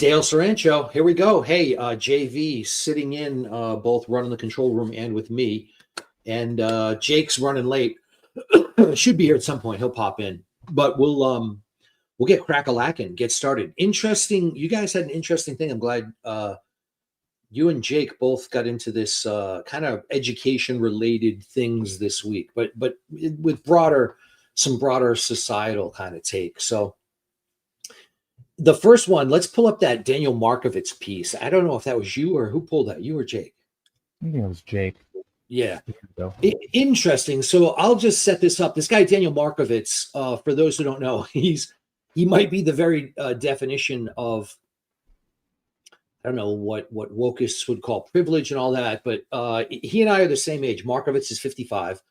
Dale Sarancho, here we go. Hey, JV sitting in, both running the control room and with me. And Jake's running late. Should be here at some point. He'll pop in. But we'll get crack-a-lackin', get started. Interesting. You guys had an interesting thing. I'm glad you and Jake both got into this kind of education-related things this week, but with some broader societal kind of take. So the first one, let's pull up that Daniel Markovits piece. I don't know if that was you or who pulled that, you or Jake? I think it was Jake. Yeah. Interesting. So I'll just set this up. This guy, Daniel Markovits, for those who don't know, he might be the very definition of, I don't know what wokeists would call privilege and all that, but he and I are the same age. Markovits is 55,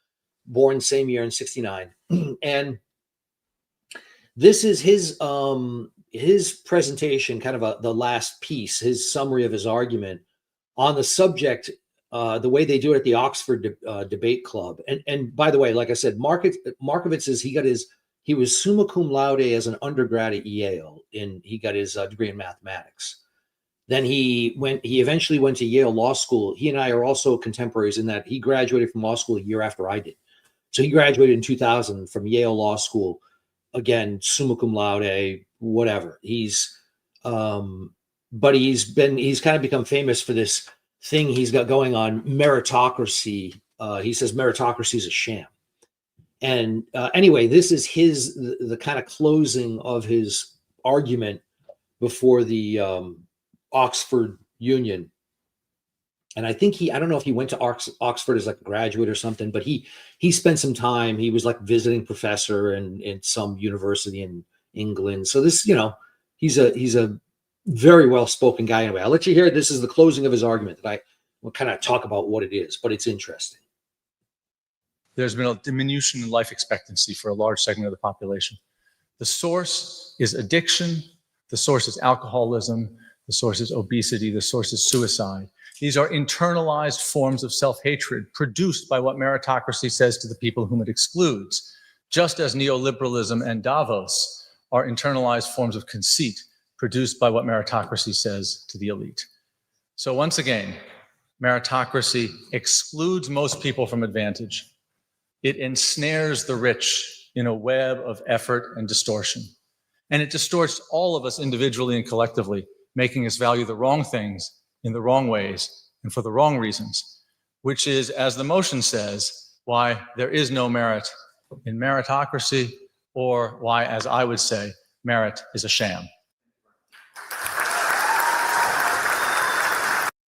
born same year in 69. And this is his presentation, kind of the last piece, his summary of his argument on the subject, the way they do it at the Oxford Debate Club. And by the way, like I said, Markovits he was summa cum laude as an undergrad at Yale, and he got his degree in mathematics. Then he eventually went to Yale Law School. He and I are also contemporaries in that he graduated from law school a year after I did. So he graduated in 2000 from Yale Law School. Again, summa cum laude, whatever. But he's kind of become famous for this thing he's got going on, meritocracy. He says meritocracy is a sham. And anyway, this is the kind of closing of his argument before the Oxford Union. And I think I don't know if he went to Oxford as like a graduate or something, but he spent some time. He was like visiting professor in some university in England. So this, he's a very well-spoken guy. Anyway, I'll let you hear it. This is the closing of his argument that I will kind of talk about what it is, but it's interesting. There's been a diminution in life expectancy for a large segment of the population. The source is addiction. The source is alcoholism. The source is obesity. The source is suicide. These are internalized forms of self-hatred produced by what meritocracy says to the people whom it excludes, just as neoliberalism and Davos are internalized forms of conceit produced by what meritocracy says to the elite. So once again, meritocracy excludes most people from advantage. It ensnares the rich in a web of effort and distortion. And it distorts all of us individually and collectively, making us value the wrong things in the wrong ways and for the wrong reasons, which is, as the motion says, why there is no merit in meritocracy, or why, as I would say, merit is a sham.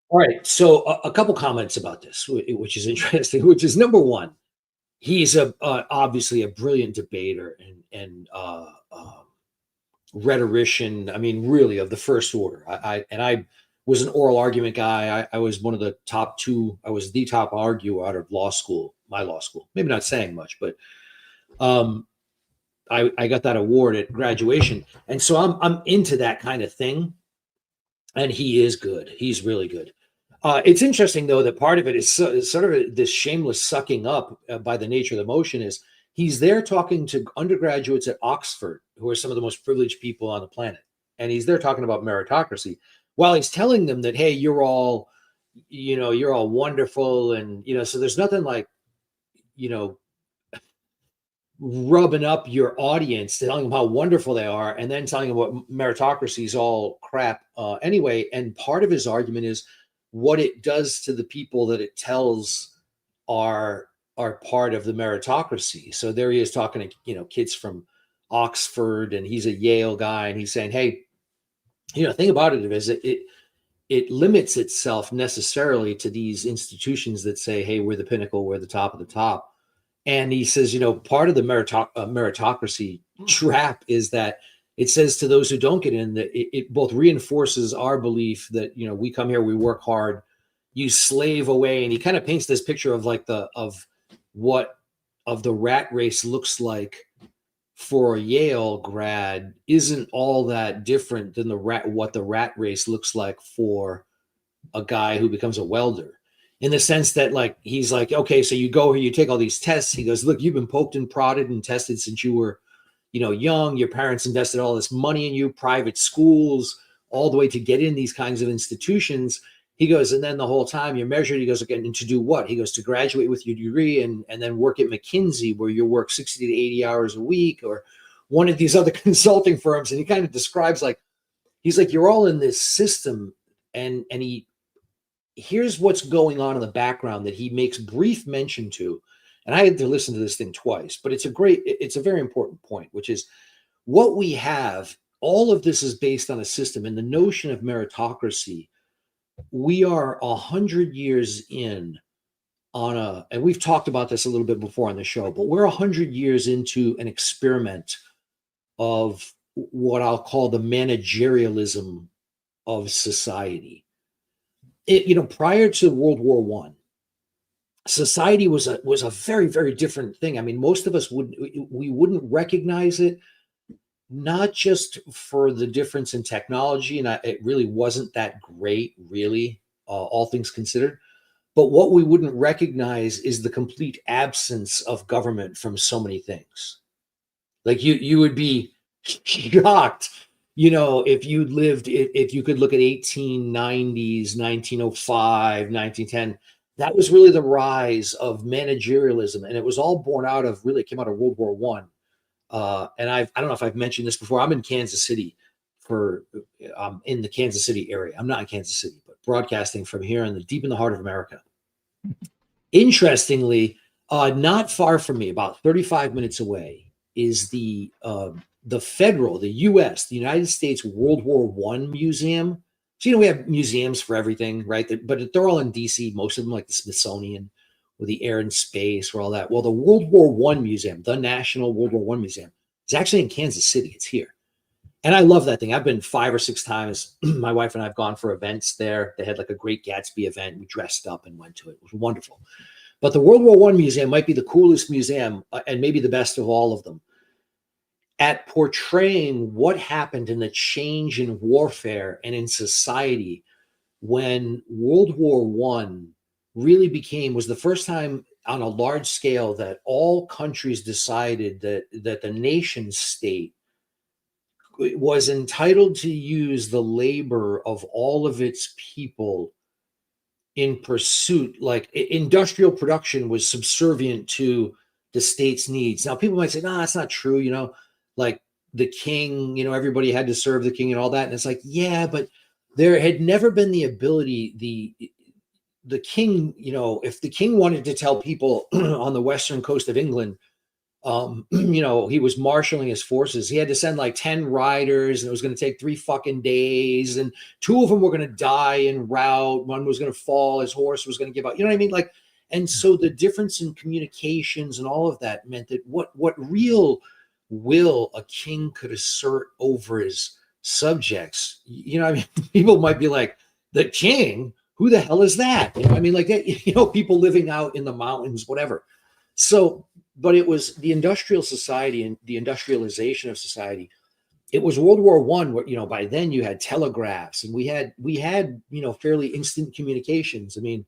All right, so a couple comments about this, which is interesting, which is number one, he's obviously a brilliant debater and rhetorician, I mean, really of the first order. I was an oral argument guy. I was one of the top two. I was the top arguer out of law school, my law school. Maybe not saying much, but I got that award at graduation. And so I'm into that kind of thing. And he is good. He's really good. It's interesting, though, that part of it is sort of this shameless sucking up by the nature of the motion is he's there talking to undergraduates at Oxford, who are some of the most privileged people on the planet. And he's there talking about meritocracy while he's telling them that, hey, you're all wonderful. And, so there's nothing like, rubbing up your audience, telling them how wonderful they are, and then telling them what meritocracy is all crap anyway. And part of his argument is what it does to the people that it tells are part of the meritocracy. So there he is talking to, kids from Oxford, and he's a Yale guy, and he's saying, hey, the thing about it is it limits itself necessarily to these institutions that say, hey, we're the pinnacle, we're the top of the top. And he says, part of the meritocracy trap is that it says to those who don't get in that it both reinforces our belief that, we come here, we work hard, you slave away. And he kind of paints this picture of like what the rat race looks like for a Yale grad isn't all that different than what the rat race looks like for a guy who becomes a welder. In the sense that, like, he's like, okay, so you go here, you take all these tests. He goes, look, you've been poked and prodded and tested since you were, young. Your parents invested all this money in you, private schools, all the way to get in these kinds of institutions. He goes, and then the whole time you're measured, he goes, again, and to do what? He goes, to graduate with your degree and then work at McKinsey, where you work 60 to 80 hours a week, or one of these other consulting firms. And he kind of describes, like, he's like, you're all in this system. And here's what's going on in the background that he makes brief mention to. And I had to listen to this thing twice, but it's a very important point, which is what we have. All of this is based on a system, and the notion of meritocracy. We are 100 years in on and we've talked about this a little bit before on the show, but we're 100 years into an experiment of what I'll call the managerialism of society. Prior to World War I, society was a very, very different thing. I mean, most of us wouldn't recognize it, not just for the difference in technology, and it really wasn't that great, really, all things considered. But what we wouldn't recognize is the complete absence of government from so many things. Like you would be shocked, if you could look at 1890s, 1905, 1910. That was really the rise of managerialism, and it was all born out of, really, it came out of World War I. And I don't know if I've mentioned this before. I'm in Kansas City in the Kansas City area. I'm not in Kansas City, but broadcasting from here deep in the heart of America. Interestingly, not far from me, about 35 minutes away, is the U.S., the United States World War I Museum. So, we have museums for everything, right? But they're all in D.C., most of them, like the Smithsonian, with the air and space, or all that. Well, the World War I Museum, the National World War I Museum, is actually in Kansas City. It's here. And I love that thing. I've been 5 or 6 times. My wife and I have gone for events there. They had like a Great Gatsby event. We dressed up and went to it. It was wonderful. But the World War I Museum might be the coolest museum, and maybe the best of all of them, at portraying what happened in the change in warfare and in society when World War I really was the first time on a large scale that all countries decided that the nation state was entitled to use the labor of all of its people in pursuit. Like, industrial production was subservient to the state's needs. Now, people might say, no, that's not true. Like the king, everybody had to serve the king and all that. And it's like, yeah, but there had never been the ability, the king, if the king wanted to tell people on the western coast of England, he was marshaling his forces, he had to send like 10 riders, and it was going to take 3 fucking days, and 2 of them were going to die en route, one was going to fall, his horse was going to give out, you know what I mean? Like, and so the difference in communications and all of that meant that what real will a king could assert over his subjects, I mean, people might be like, the king? Who the hell is that? I mean, like that, people living out in the mountains, whatever. So, but it was the industrial society and the industrialization of society. It was World War I, where, by then you had telegraphs, and we had, fairly instant communications. I mean,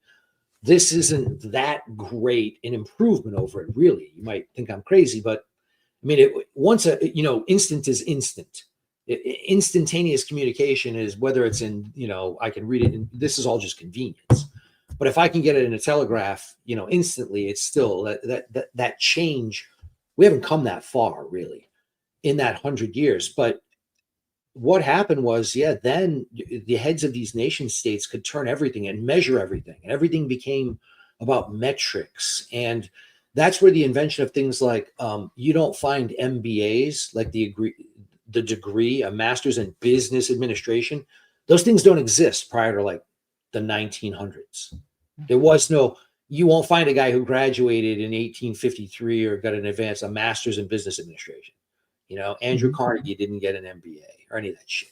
this isn't that great an improvement over it, really. You might think I'm crazy, but I mean, instant is instant. Instantaneous communication is, whether it's in, I can read it, and this is all just convenience. But if I can get it in a telegraph, instantly, it's still that change. We haven't come that far, really, in that 100 years. But what happened was, then the heads of these nation states could turn everything and measure everything, and everything became about metrics. And that's where the invention of things like, you don't find MBAs, like the degree, a master's in business administration. Those things don't exist prior to like the 1900s. There was no, you won't find a guy who graduated in 1853 or got a master's in business administration. Andrew Carnegie didn't get an MBA or any of that shit,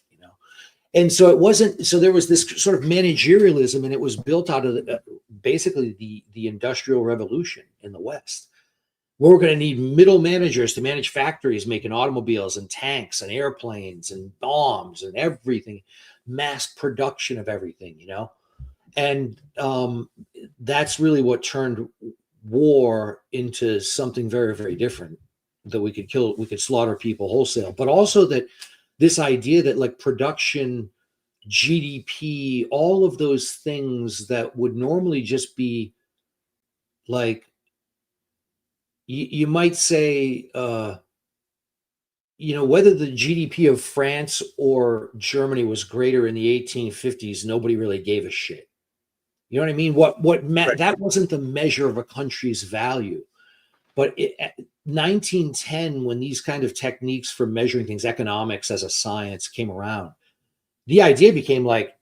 And so it wasn't, so there was this sort of managerialism, and it was built out of basically the Industrial Revolution in the West. We're going to need middle managers to manage factories making automobiles and tanks and airplanes and bombs and everything, mass production of everything, And that's really what turned war into something very, very different, that we could slaughter people wholesale. But also that this idea that, like, production GDP, all of those things that would normally just be like, you might say, whether the GDP of France or Germany was greater in the 1850s, nobody really gave a shit. You know what I mean? Right. That wasn't the measure of a country's value. But 1910, when these kind of techniques for measuring things, economics as a science, came around, the idea became like,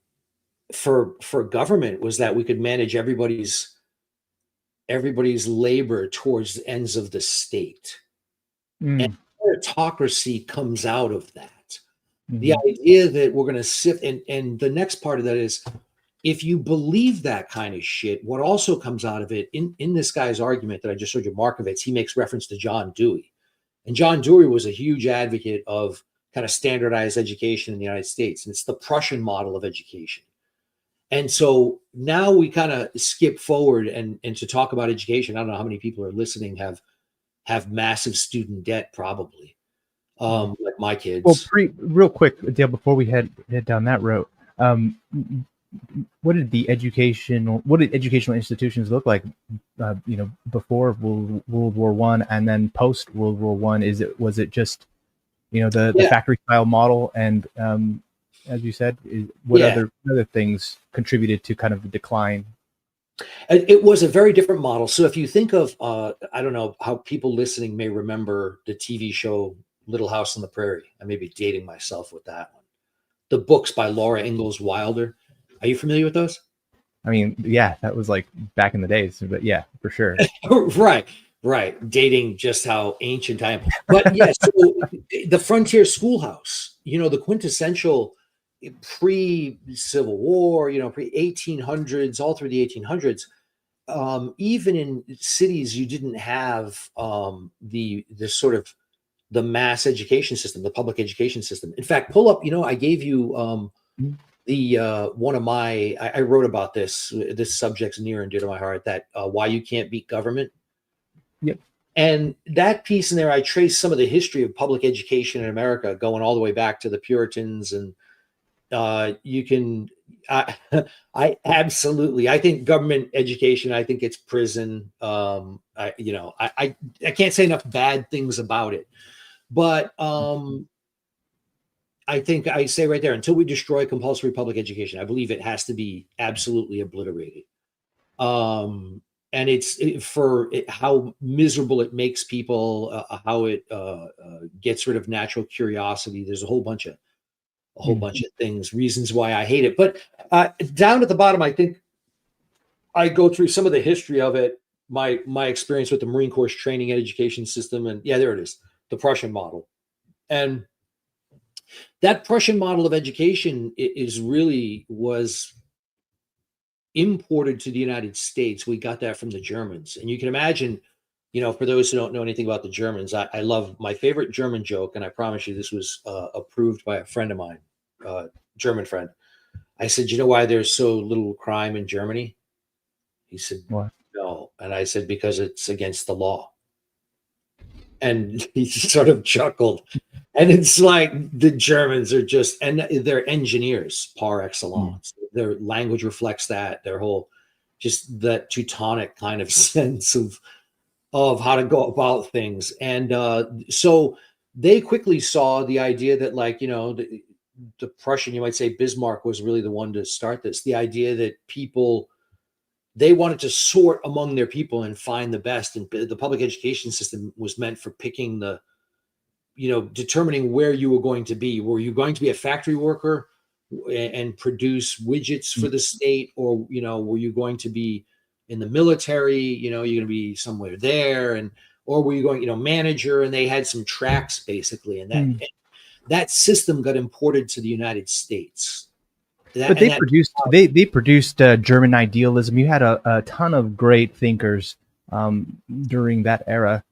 for government, was that we could manage everybody's labor towards the ends of the state. And Mm, meritocracy comes out of that. The mhm. idea that we're going to sift, and the next part of that is, if you believe that kind of shit, what also comes out of it, in this guy's argument that I just showed you, Markovitz, he makes reference to John Dewey. And John Dewey was a huge advocate of kind of standardized education in the United States. And it's the Prussian model of education. And so now we kind of skip forward, and to talk about education. I don't know how many people are listening have massive student debt, probably, Mm. like my Well, kids. real quick, Dale, before we head down that road, um, what did educational institutions look like, before World War One and then post World War One? Was it just, the Yeah, factory style model, and as you said, what yeah. other things contributed to kind of the decline? It was a very different model. So if you think of, I don't know how people listening may remember the TV show Little House on the Prairie. I may be dating myself with that one. The books by Laura Ingalls Wilder. Are you familiar with those? I mean, yeah, that was like back in the days, but yeah, for sure. Right, right. Dating just how ancient I am. But yeah, so the Frontier Schoolhouse, the quintessential pre-Civil War, pre-1800s, all through the 1800s. Even in cities, you didn't have the sort of the mass education system, the public education system. In fact, pull up, I gave you Mhm. the one of my, I wrote about this subject's near and dear to my heart, that why you can't beat government. Yep. And that piece in there, I trace some of the history of public education in America, going all the way back to the Puritans. And you can, I, I absolutely, I think government education, I think it's prison. I can't say enough bad things about it. But I think I say right there, until we destroy compulsory public education, I believe it has to be absolutely obliterated. And for how miserable it makes people, how it gets rid of natural curiosity. There's a whole bunch of things, reasons why I hate it. But down at the bottom, I think I go through some of the history of it, my experience with the Marine Corps training and education system, and yeah, there it is, the Prussian model. And that Prussian model of education was imported to the United States. We got that from the Germans. And you can imagine, for those who don't know anything about the Germans, I love my favorite German joke, and I promise you this was approved by a friend of mine, German friend. I said, you know why there's so little crime in Germany? He said, What? no. And I said, because it's against the law. And he sort of chuckled. And it's like the Germans are just, and they're engineers par Mm. excellence. Their language reflects that, their whole, just that Teutonic kind of sense of how to go about things. And so they quickly saw the idea that, like, the Prussian, you might say Bismarck was really the one to start this, the idea that they wanted to sort among their people and find the best. And the public education system was meant for picking determining where you were going to be. Were you going to be a factory worker and produce widgets for the state? Or, were you going to be in the military? You're going to be somewhere there. Or were you going, manager? And they had some tracks basically. And Mm. that system got imported to the United States. But they produced German idealism. You had a ton of great thinkers during that era,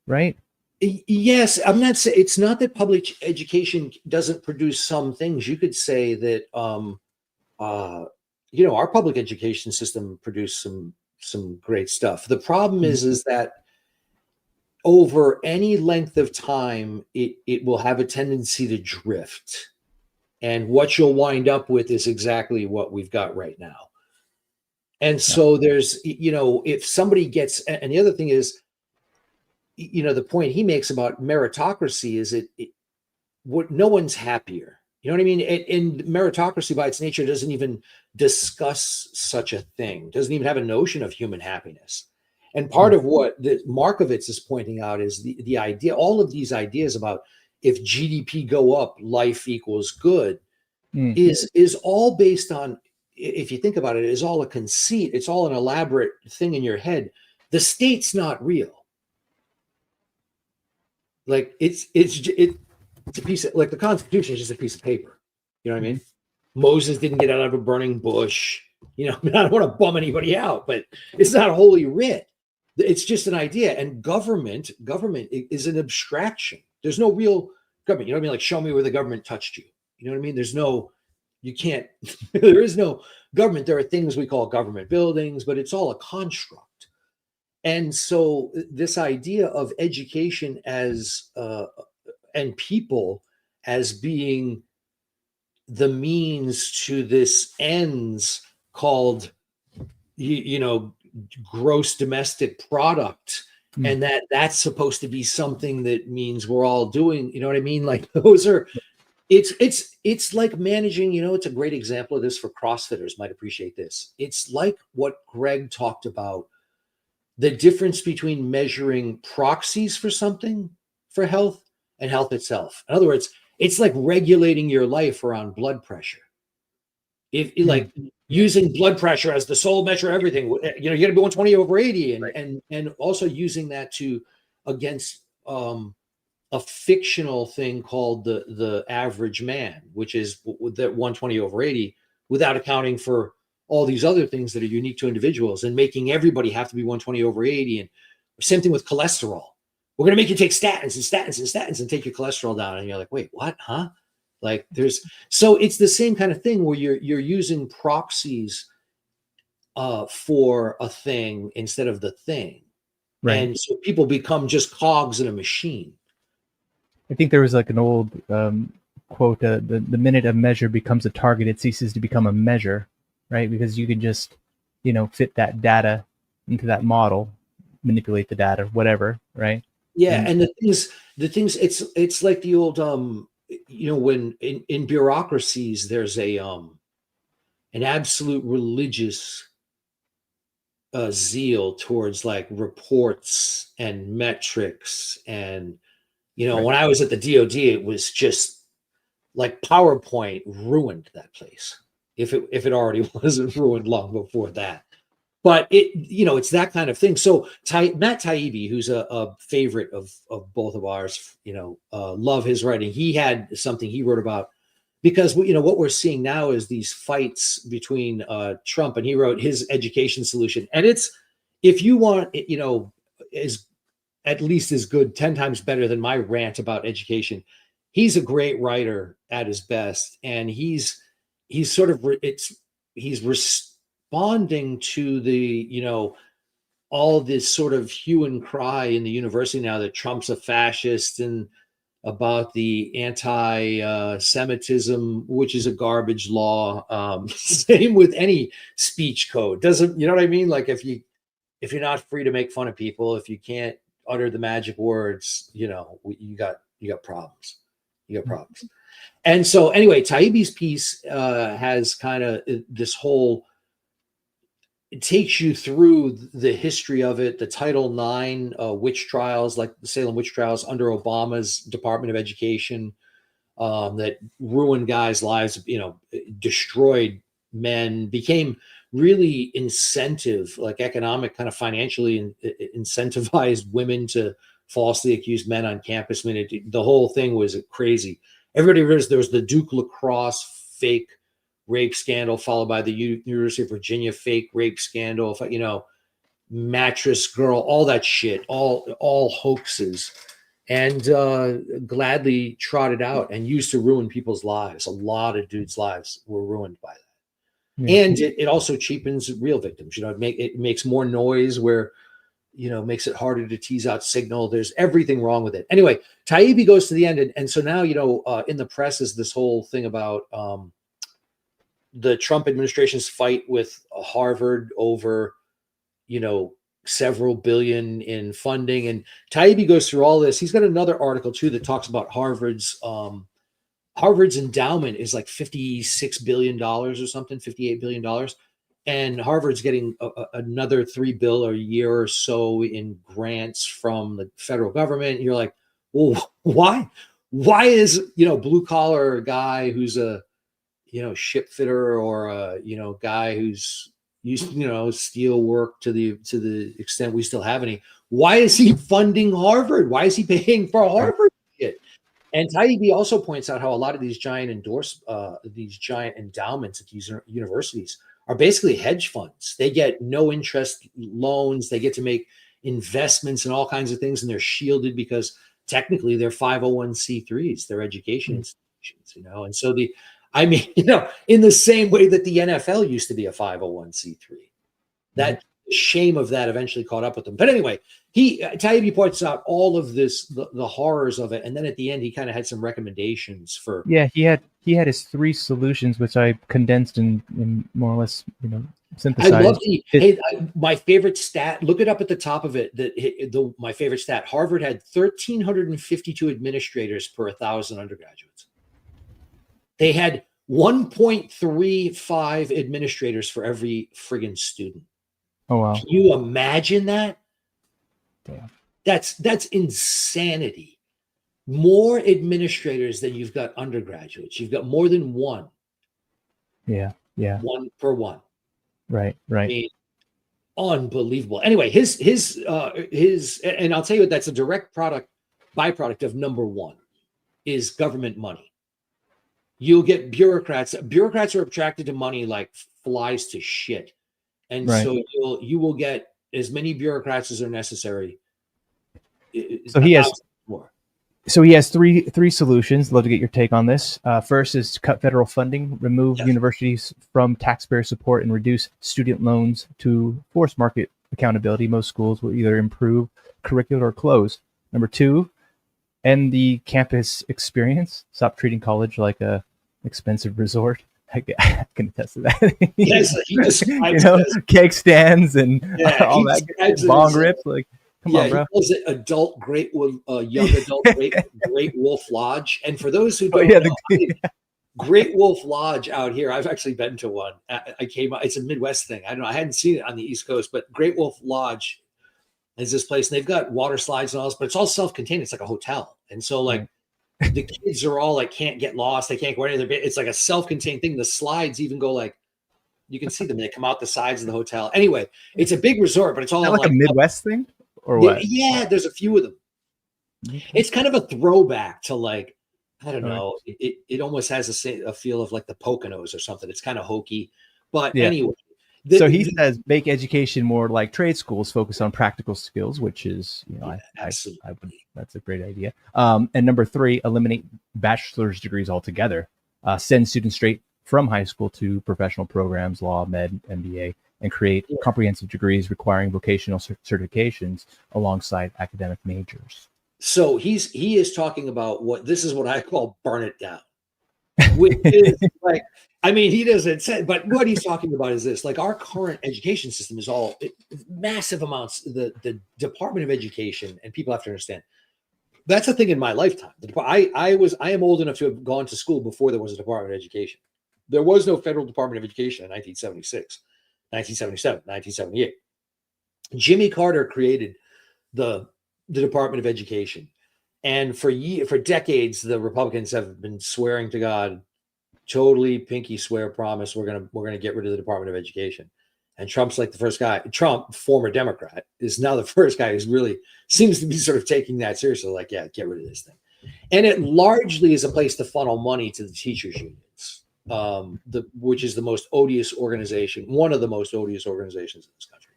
right? Yes, I'm not saying, it's not that public education doesn't produce some things. You could say that our public education system produced some great stuff. The problem Mm. is that over any length of time, it will have a tendency to drift. And what you'll wind up with is exactly what we've got right now. And so there's, if somebody gets, and the other thing is, the point he makes about meritocracy is what no one's happier. You know what I mean? And meritocracy by its nature doesn't even discuss such a thing, doesn't even have a notion of human happiness. And part of what the Markovitz is pointing out is the idea, all of these ideas about if GDP go up, life equals good, is all based on, if you think about it, is all a conceit. It's all an elaborate thing in your head. The state's not real. Like it's a piece of, like, the Constitution is just a piece of paper. You know what I mean? Moses didn't get out of a burning bush. I don't want to bum anybody out, but it's not holy writ. It's just an idea. And government is an abstraction. There's no real government. You know what I mean? Like, show me where the government touched you. You know what I mean? You can't, there is no government. There are things we call government buildings, but it's all a construct. And so this idea of education as, and people as being the means to this ends called, gross domestic product, and that's supposed to be something that means we're all doing, you know what I mean? Like, those are, it's like managing, it's a great example of this for CrossFitters might appreciate this. It's like what Greg talked about, the difference between measuring proxies for something for health and health itself. In other words, it's like regulating your life around blood pressure. If like using blood pressure as the sole measure of everything, you got to be 120 over 80, and also using that against a fictional thing called the average man, which is that 120 over 80, without accounting for all these other things that are unique to individuals, and making everybody have to be 120 over 80. And same thing with cholesterol. We're going to make you take statins and take your cholesterol down. And you're like, wait, what? Huh? Like, so it's the same kind of thing where you're using proxies for a thing instead of the thing. Right. And so people become just cogs in a machine. I think there was like an old quote, the minute a measure becomes a target, it ceases to become a measure, right? Because you can just, fit that data into that model, manipulate the data, whatever, right? Yeah, and the things, it's like the old, when in bureaucracies, there's an absolute religious zeal towards like reports and metrics. And, when I was at the DOD, it was just like PowerPoint ruined that place. If it already wasn't ruined long before that. But it's that kind of thing. So Matt Taibbi, who's a favorite of both of ours, love his writing. He had something he wrote about, because what we're seeing now is these fights between Trump, and he wrote his education solution. And it's, if you want, is at least as good, 10 times better than my rant about education. He's a great writer at his best, and he's sort of he's responding to the all this sort of hue and cry in the university now that Trump's a fascist, and about the anti-Semitism, which is a garbage law. Same with any speech code. Doesn't, you know what I mean? Like, if you're not free to make fun of people, if you can't utter the magic words, you got problems. You got problems. And so anyway, Taibbi's piece has kind of this whole, it takes you through the history of it, the Title IX witch trials, like the Salem witch trials under Obama's Department of Education, that ruined guys' lives, destroyed men, became really incentive, like economic, kind of financially incentivized women to falsely accuse men on campus. I mean, the whole thing was crazy. Everybody remembers there was the Duke lacrosse fake rape scandal, followed by the University of Virginia fake rape scandal, mattress girl, all that shit, all hoaxes, and gladly trotted out and used to ruin people's lives. A lot of dudes' lives were ruined by that. Yeah. And it also cheapens real victims. It makes more noise where, makes it harder to tease out signal. There's everything wrong with it. Anyway, Taibbi goes to the end. And so now, in the press is this whole thing about the Trump administration's fight with Harvard over, several billion in funding. And Taibbi goes through all this. He's got another article too that talks about Harvard's endowment is like $56 billion or something, $58 billion. And Harvard's getting another $3 billion a year or so in grants from the federal government. And you're like, well, why? Why is, blue collar guy who's a, ship fitter or a, guy who's used, steel work to the extent we still have any. Why is he funding Harvard? Why is he paying for Harvard shit? And Taibbi also points out how a lot of these giant endowments at these universities are basically hedge funds. They get no interest loans. They get to make investments in all kinds of things, and they're shielded because technically they're 501c3s, they're education institutions, And so in the same way that the NFL used to be a 501c3, that shame of that eventually caught up with them. But anyway, Taibbi points out all of this, the horrors of it, and then at the end he kind of had some recommendations for. Yeah, he had his 3 solutions, which I condensed and more or less, synthesized. I love my favorite stat. Look it up at the top of it. My favorite stat: Harvard had 1,352 administrators per 1,000 undergraduates. They had 1.35 administrators for every friggin' student. Oh wow! Can you imagine that? Damn. That's insanity. More administrators than you've got undergraduates. You've got more than one. Yeah. One per one. Right. I mean, unbelievable. Anyway, his, and I'll tell you what, that's a direct byproduct of number one is government money. You'll get bureaucrats. Bureaucrats are attracted to money like flies to shit. And so you will get as many bureaucrats as are necessary. So he has three solutions. Love to get your take on this. First is to cut federal funding, remove universities from taxpayer support, and reduce student loans to force market accountability. Most schools will either improve curriculum or close. Number 2, end the campus experience. Stop treating college like a expensive resort. I can attest to that. Yes, he describes cake stands and all that bong rips. Like, come on, bro. He calls it young adult Great Wolf Lodge. And for those who don't know, Great Wolf Lodge out here, I've actually been to one. It's a Midwest thing. I don't know. I hadn't seen it on the East Coast, but Great Wolf Lodge is this place, and they've got water slides and all this, but it's all self-contained. It's like a hotel. And so the kids are all can't get lost. They can't go anywhere. It's like a self-contained thing. The slides even go you can see them. They come out the sides of the hotel. Anyway, it's a big resort, but it's all like a Midwest thing or what? Yeah, there's a few of them. It's kind of a throwback to I don't know. It almost has a feel of the Poconos or something. It's kind of hokey, but anyway. So he says make education more like trade schools, focus on practical skills, which is, absolutely. That's a great idea. And number 3, eliminate bachelor's degrees altogether. Send students straight from high school to professional programs, law, med, MBA, and create comprehensive degrees requiring vocational certifications alongside academic majors. So he is talking about this is what I call burn it down, which is he doesn't say, but what he's talking about is this: our current education system is all massive amounts. The Department of Education, and people have to understand that's a thing in my lifetime. I am old enough to have gone to school before there was a Department of Education. There was no federal Department of Education in 1976, 1977, 1978. Jimmy Carter created the Department of Education, and for decades the Republicans have been swearing to God, totally pinky swear promise, we're gonna get rid of the Department of Education. And Trump's the first guy. Trump, former Democrat, is now the first guy who's really seems to be sort of taking that seriously. Get rid of this thing. And it largely is a place to funnel money to the teachers unions, which is the most odious organization, one of the most odious organizations in this country.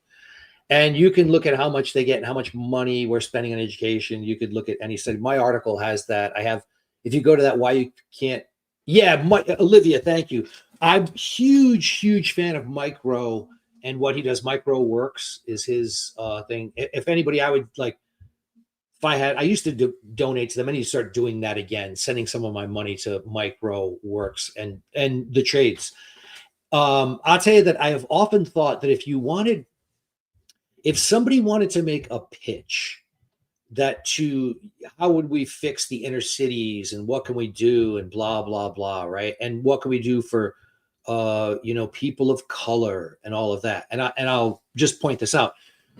And you can look at how much they get and how much money we're spending on education. You could look at any study. My article has that. If you go to that, why you can't. Yeah, Olivia, thank you. I'm huge fan of Mike Rowe and what he does, micro works, is his thing. If anybody, I would like, if I used to donate to them. I need to start doing that again, sending some of my money to micro works and the trades. I'll tell you that I have often thought that if somebody wanted to make a pitch how would we fix the inner cities and what can we do and blah, blah, blah, right? And what can we do for, people of color and all of that. And I'll just point this out.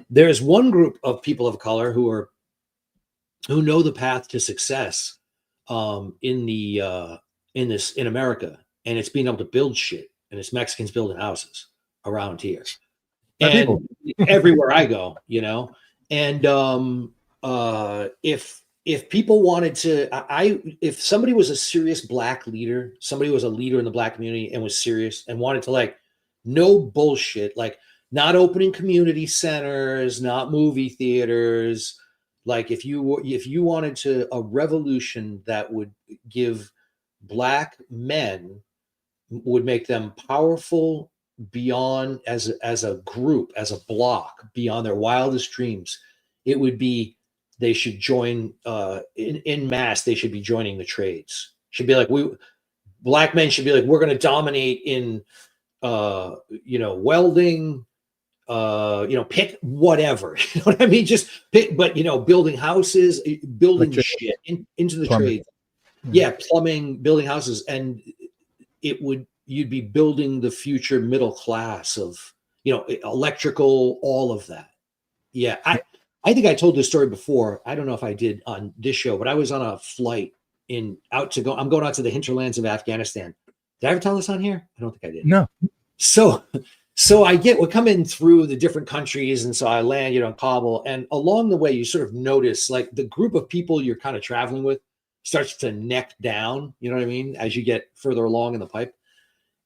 There's one group of people of color who know the path to success in America, and it's being able to build shit, and it's Mexicans building houses around here and everywhere I go, and if people wanted to, if somebody was a serious Black leader, somebody was a leader in the Black community and was serious and wanted to, like, no bullshit, like not opening community centers, not movie theaters. Like if you wanted a revolution that would give Black men, would make them powerful beyond as a group, as a block, beyond their wildest dreams, it would be, they should join in mass. They should be joining the trades. Should be like, Black men should be like, we're going to dominate in, welding, pick whatever, you know what I mean? Just pick, but building houses, building shit into the trades. Yeah, plumbing, building houses, and you'd be building the future middle class of, electrical, all of that. Yeah, I think I told this story before. I don't know if I did on this show, but I was on a flight I'm going out to the hinterlands of Afghanistan. Did I ever tell this on here? I don't think I did. No. So we're coming through the different countries, and so I land, in Kabul, and along the way you sort of notice, like, the group of people you're kind of traveling with starts to neck down, you know what I mean, as you get further along in the pipe.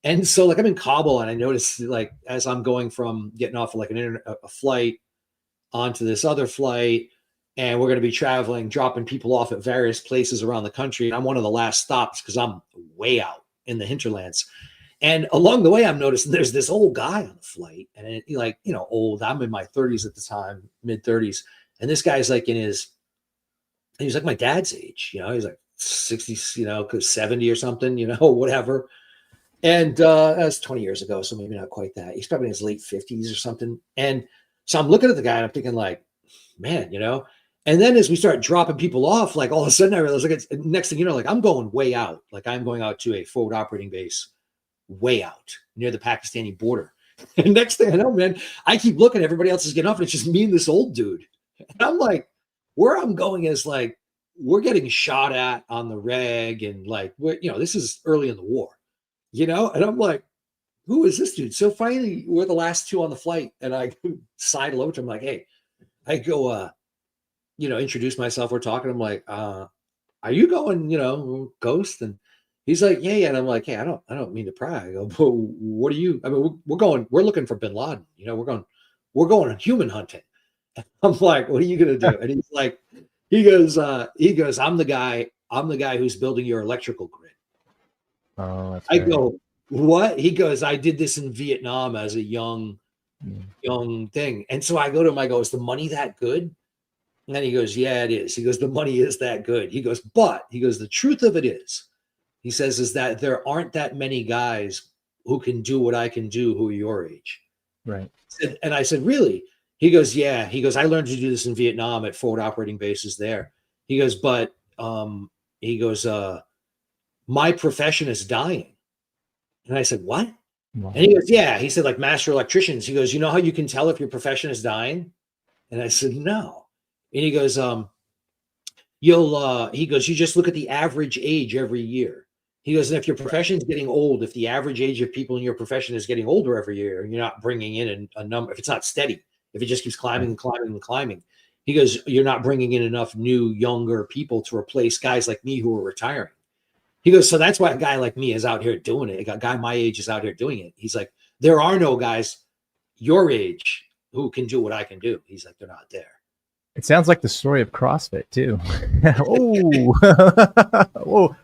And so, like, I'm in Kabul, and I noticed, like, as I'm going from getting off of like a flight onto this other flight, and we're going to be traveling, dropping people off at various places around the country. And I'm one of the last stops because I'm way out in the hinterlands. And along the way, I'm noticing there's this old guy on the flight, and old, I'm in my 30s at the time, mid 30s. And this guy's like he was like my dad's age, he's like 60, 70 or something, whatever. And that's 20 years ago, so maybe not quite that. He's probably in his late 50s or something. And so I'm looking at the guy and I'm thinking, like, man, and then as we start dropping people off, like, all of a sudden I realize, like, it's, next thing you know, like, I'm going way out. Like, I'm going out to a forward operating base way out near the Pakistani border. And next thing I know, man, I keep looking, everybody else is getting off, and it's just me and this old dude. And I'm like, where I'm going is, like, we're getting shot at on the reg, and, like, this is early in the war, and I'm like, who is this dude? So finally, we're the last two on the flight, and I sidle over to him, like, hey, I go, introduce myself. We're talking. I'm like, are you going, Ghost? And he's like, yeah. And I'm like, hey, I don't mean to pry. I go, but what are you? I mean, we're looking for Bin Laden. We're going human hunting. And I'm like, what are you gonna do? And he's like, he goes, I'm the guy who's building your electrical grid. Oh, that's I go, what? He goes, I did this in Vietnam as a young thing. And so I go to him, I go, is the money that good? And then he goes, yeah, it is. He goes, the money is that good. He goes, but the truth of it is, he says, is that there aren't that many guys who can do what I can do who are your age. Right. And I said, really? He goes, yeah. He goes, I learned to do this in Vietnam at forward operating bases there. He goes, but my profession is dying. And I said, what? Wow. And he goes, yeah. He said, like master electricians. He goes, you know how you can tell if your profession is dying? And I said, no. And he goes, you just look at the average age every year. He goes, and if your profession is getting old, if the average age of people in your profession is getting older every year, and you're not bringing in a number, if it's not steady, if it just keeps climbing and climbing and climbing, he goes, you're not bringing in enough new, younger people to replace guys like me who are retiring. He goes, so that's why a guy like me is out here doing it. A guy my age is out here doing it. He's like, there are no guys your age who can do what I can do. He's like, they're not there. It sounds like the story of CrossFit too. Oh, whoa.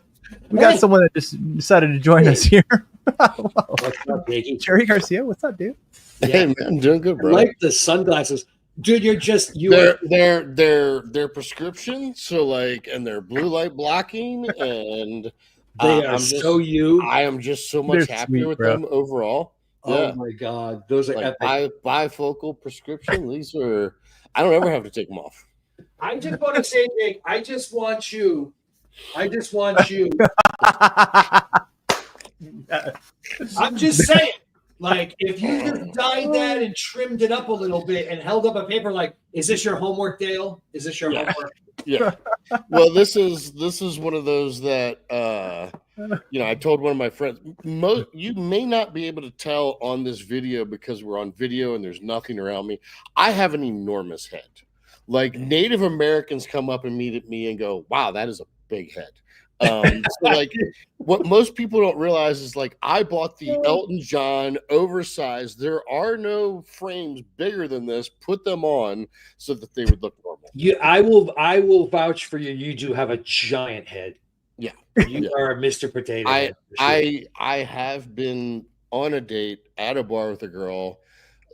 We got someone that just decided to join us here. What's up, Jakey? Jerry Garcia, what's up, dude? Hey man, I'm doing good, I bro. like the sunglasses, dude. You're just They're prescription, so like, and they're blue light blocking, and they are I'm just so you. I am just so much They're happier sweet, with bro. them overall. Oh Yeah, my god, those are like epic. bifocal prescription. These are I don't ever have to take them off. I just want to say, Nick, I just want you. I'm just saying, like, if you just dyed that and trimmed it up a little bit and held up a paper, like, is this your homework, Dale? Is this your homework? Yeah. Well, this is one of those that I told one of my friends. You may not be able to tell on this video because we're on video and there's nothing around me. I have an enormous head. Like Native Americans come up and meet at me and go, "Wow, that is a big head." So like what most people don't realize is like I bought the Elton John oversized. There are no frames bigger than this. Put them on so that they would look normal. I will vouch for you. You do have a giant head. Yeah. You are Mr. Potato Head. I have been on a date at a bar with a girl,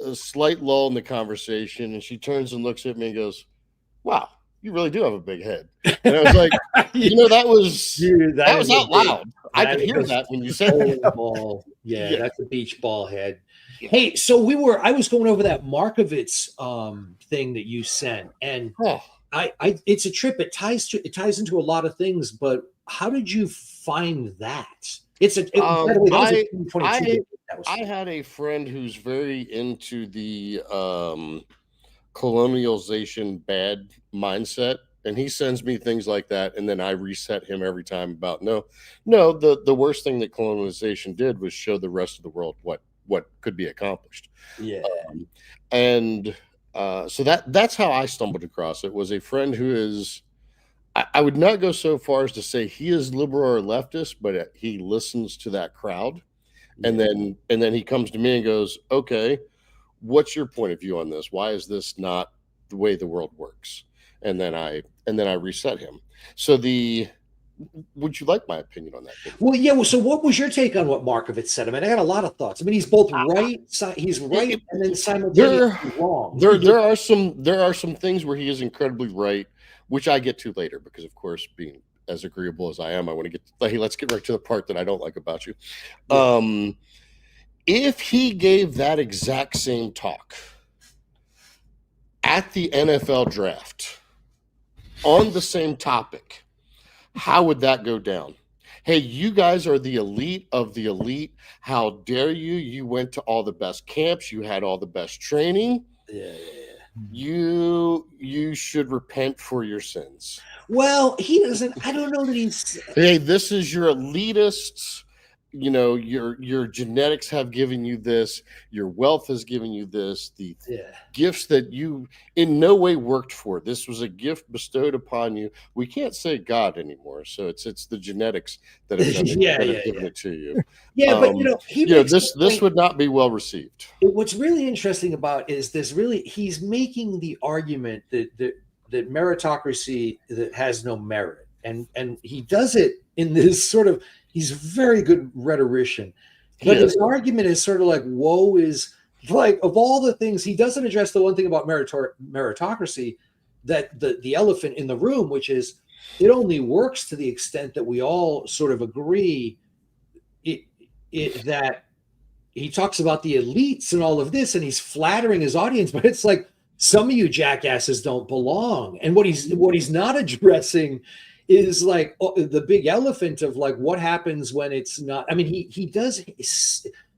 a slight lull in the conversation, and she turns and looks at me and goes, "Wow, you really do have a big head." And I was like, that was Dude, that was out loud. I could hear that when you said that. Ball. Yeah, Yeah. that's a beach ball head. Yeah. Hey, so I was going over that Markovitz thing that you sent, and it's a trip. It ties into a lot of things, but how did you find that? By the way, that was a 2022 I had a friend who's very into the colonialization bad mindset, and he sends me things like that, and then I reset him every time about no, the worst thing that colonization did was show the rest of the world what could be accomplished. Yeah. So that's how I stumbled across it. Was a friend who is, I would not go so far as to say he is liberal or leftist, but he listens to that crowd. And then he comes to me and goes, "Okay, what's your point of view on this? Why is this not the way the world works?" And then I reset him. So would you like my opinion on that? Well, yeah. So what was your take on what Markovitz said? I mean, I got a lot of thoughts. I mean, he's both right. He's right, and then simultaneously wrong. There are some things where he is incredibly right, which I get to later because, of course, being as agreeable as I am, I want to get. Hey, let's get right to the part that I don't like about you. Yeah. If he gave that exact same talk at the NFL draft on the same topic, how would that go down? Hey, you guys are the elite of the elite. How dare you? You went to all the best camps. You had all the best training. Yeah. You should repent for your sins. Well, he doesn't. I don't know that he's. Hey, this is your elitists. Your genetics have given you this. Your wealth has given you this. The gifts that you in no way worked for. This was a gift bestowed upon you. We can't say God anymore, so it's the genetics that have given it to you. Yeah, but this would not be well received. What's really interesting about is this. Really, he's making the argument that meritocracy that has no merit, and he does it in this sort of. He's a very good rhetorician, but his argument is sort of like, woe is like of all the things he doesn't address the one thing about meritocracy that the elephant in the room, which is it only works to the extent that we all sort of agree that he talks about the elites and all of this, and he's flattering his audience, but it's like some of you jackasses don't belong. And what he's not addressing is like the big elephant of like what happens when it's not. I mean, he does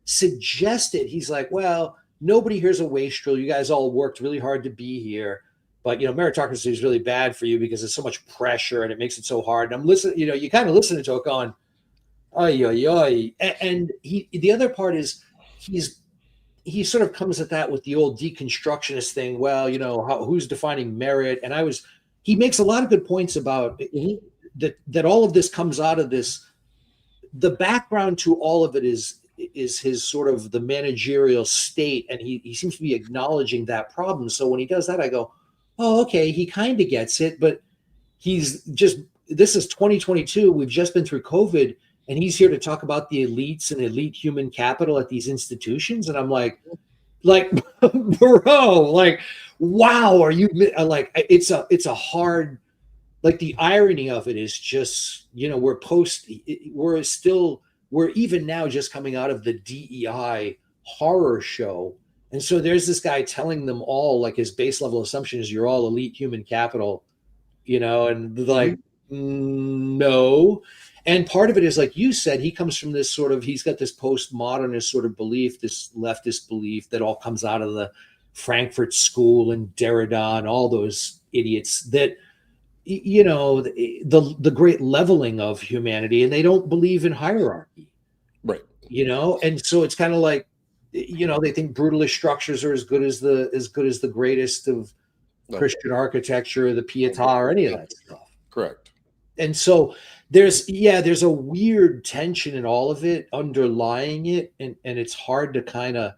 suggest it. He's like, well, nobody here's a wastrel. You guys all worked really hard to be here, but meritocracy is really bad for you because there's so much pressure and it makes it so hard. And I'm listening. You kind of listening to it going, oy oy oy. And the other part is he sort of comes at that with the old deconstructionist thing. Well, who's defining merit? And he makes a lot of good points about that all of this comes out of this. The background to all of it is his sort of the managerial state, and he seems to be acknowledging that problem. So when he does that, I go, oh, okay, he kind of gets it, but this is 2022. We've just been through COVID, and he's here to talk about the elites and elite human capital at these institutions. And I'm like, bro, like, wow, are you like, it's a hard, like, the irony of it is just, we're even now just coming out of the DEI horror show. And so there's this guy telling them all, like, his base level assumption is you're all elite human capital, and like, no. And part of it is, like you said, he comes from this sort of, he's got this postmodernist sort of belief, this leftist belief that all comes out of the Frankfurt School and Derrida and all those idiots that, the great leveling of humanity, and they don't believe in hierarchy. Right. And so it's kind of like, they think brutalist structures are as good as the greatest of Christian architecture, the Pietà, or any of that stuff. Correct. And so there's a weird tension in all of it underlying it, and it's hard to kind of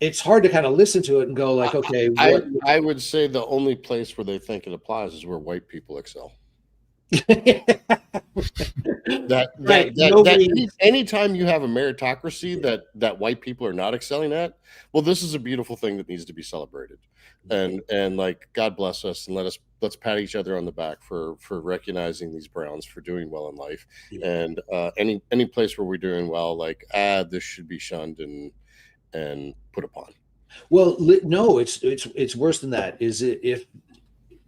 listen to it and go like, okay. I would say the only place where they think it applies is where white people excel. Anytime you have a meritocracy that white people are not excelling at, well, this is a beautiful thing that needs to be celebrated, and like, God bless us, and let's pat each other on the back for recognizing these Browns for doing well in life. And any place where we're doing well, like, this should be shunned and put upon. Well, no, it's worse than that. Is it, if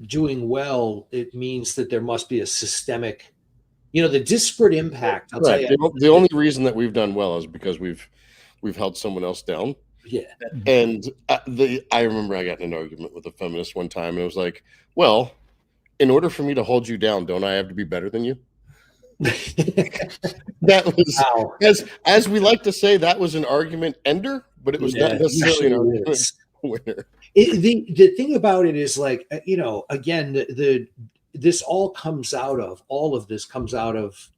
doing well, it means that there must be a systemic, the disparate impact. I'll tell you, the only reason that we've done well is because we've held someone else down. Yeah. And I remember I got in an argument with a feminist one time, and it was like, well, in order for me to hold you down, don't I have to be better than you? That was, wow. As we like to say, that was an argument ender, but it was not necessarily an argument winner. The thing about it is, like, again, this all of this comes out of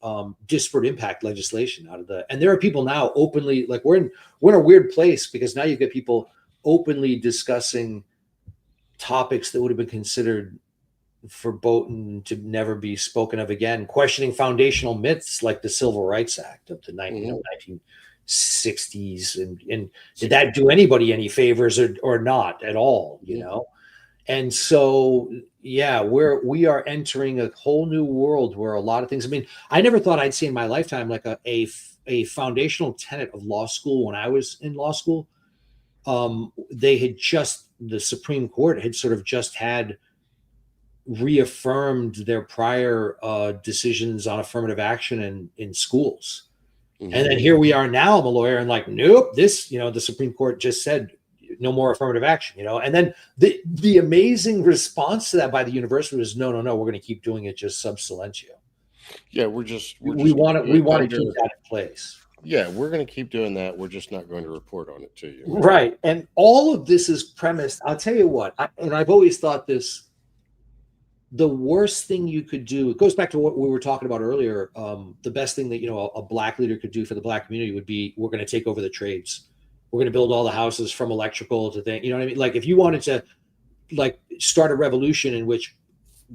disparate impact legislation, and there are people now openly, like, we're in a weird place, because now you've got people openly discussing topics that would have been considered verboten to never be spoken of again, questioning foundational myths like the Civil Rights Act of the 1960s, and did that do anybody any favors or not at all, And so, yeah, we are entering a whole new world where a lot of things, I mean, I never thought I'd see in my lifetime, like, a foundational tenet of law school. When I was in law school, the Supreme Court had sort of just had reaffirmed their prior decisions on affirmative action in schools. And then here we are now, I'm a lawyer, and like, nope, this, the Supreme Court just said no more affirmative action, and then the amazing response to that by the university was, no, we're going to keep doing it just sub silentio. Yeah, we want to keep that in place. Yeah, we're going to keep doing that. We're just not going to report on it to you. Right. And all of this is premised, I'll tell you what, and I've always thought this, the worst thing you could do, it goes back to what we were talking about earlier. The best thing that, a black leader could do for the black community would be, we're going to take over the trades. We're going to build all the houses from electrical to things. You know what I mean? Like, if you wanted to, like, start a revolution in which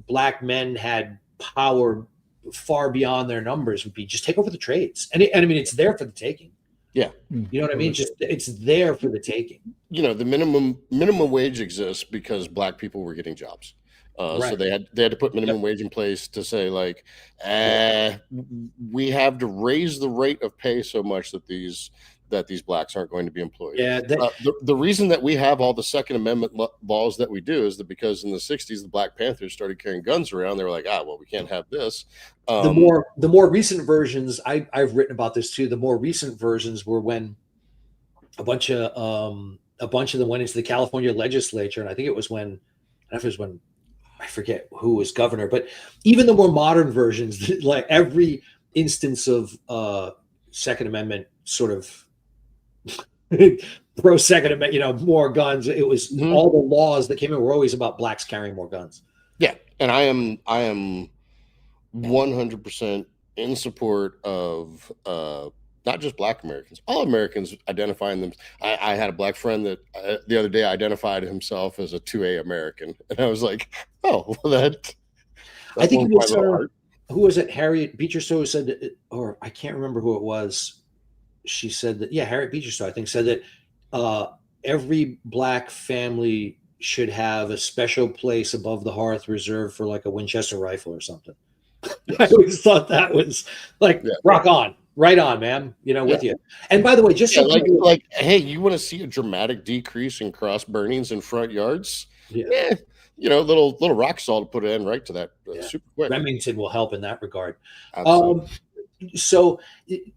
black men had power far beyond their numbers, would be just take over the trades. And I mean, it's there for the taking. Yeah. You know what I mean? Just, it's there for the taking. The minimum wage exists because black people were getting jobs. Right. So they had to put minimum wage in place to say, like, we have to raise the rate of pay so much that these blacks aren't going to be employed. Yeah. The reason that we have all the Second Amendment laws that we do is that because in the 60s, the Black Panthers started carrying guns around. They were like, well, we can't have this. The more recent versions, I've written about this too. The more recent versions were when a bunch of them went into the California legislature, and I think it was when I forget who was governor, but even the more modern versions, like every instance of Second Amendment sort of pro Second Amendment, more guns. It was all the laws that came in were always about blacks carrying more guns. Yeah, and I am 100% in support of not just black Americans, all Americans identifying them. I had a black friend that the other day identified himself as a 2A American, and I was like, oh, well, that I think who was it? Harriet Beecher Stowe said that, or I can't remember who it was. She said that, yeah, Harriet Beecher Stowe, I think, said that every black family should have a special place above the hearth reserved for like a Winchester rifle or something. I always thought that was like, rock on, right on, man. With you. And by the way, just so like, hey, you want to see a dramatic decrease in cross burnings in front yards? Yeah. Little rock salt to put an end right to that super quick. Remington will help in that regard. Absolutely. So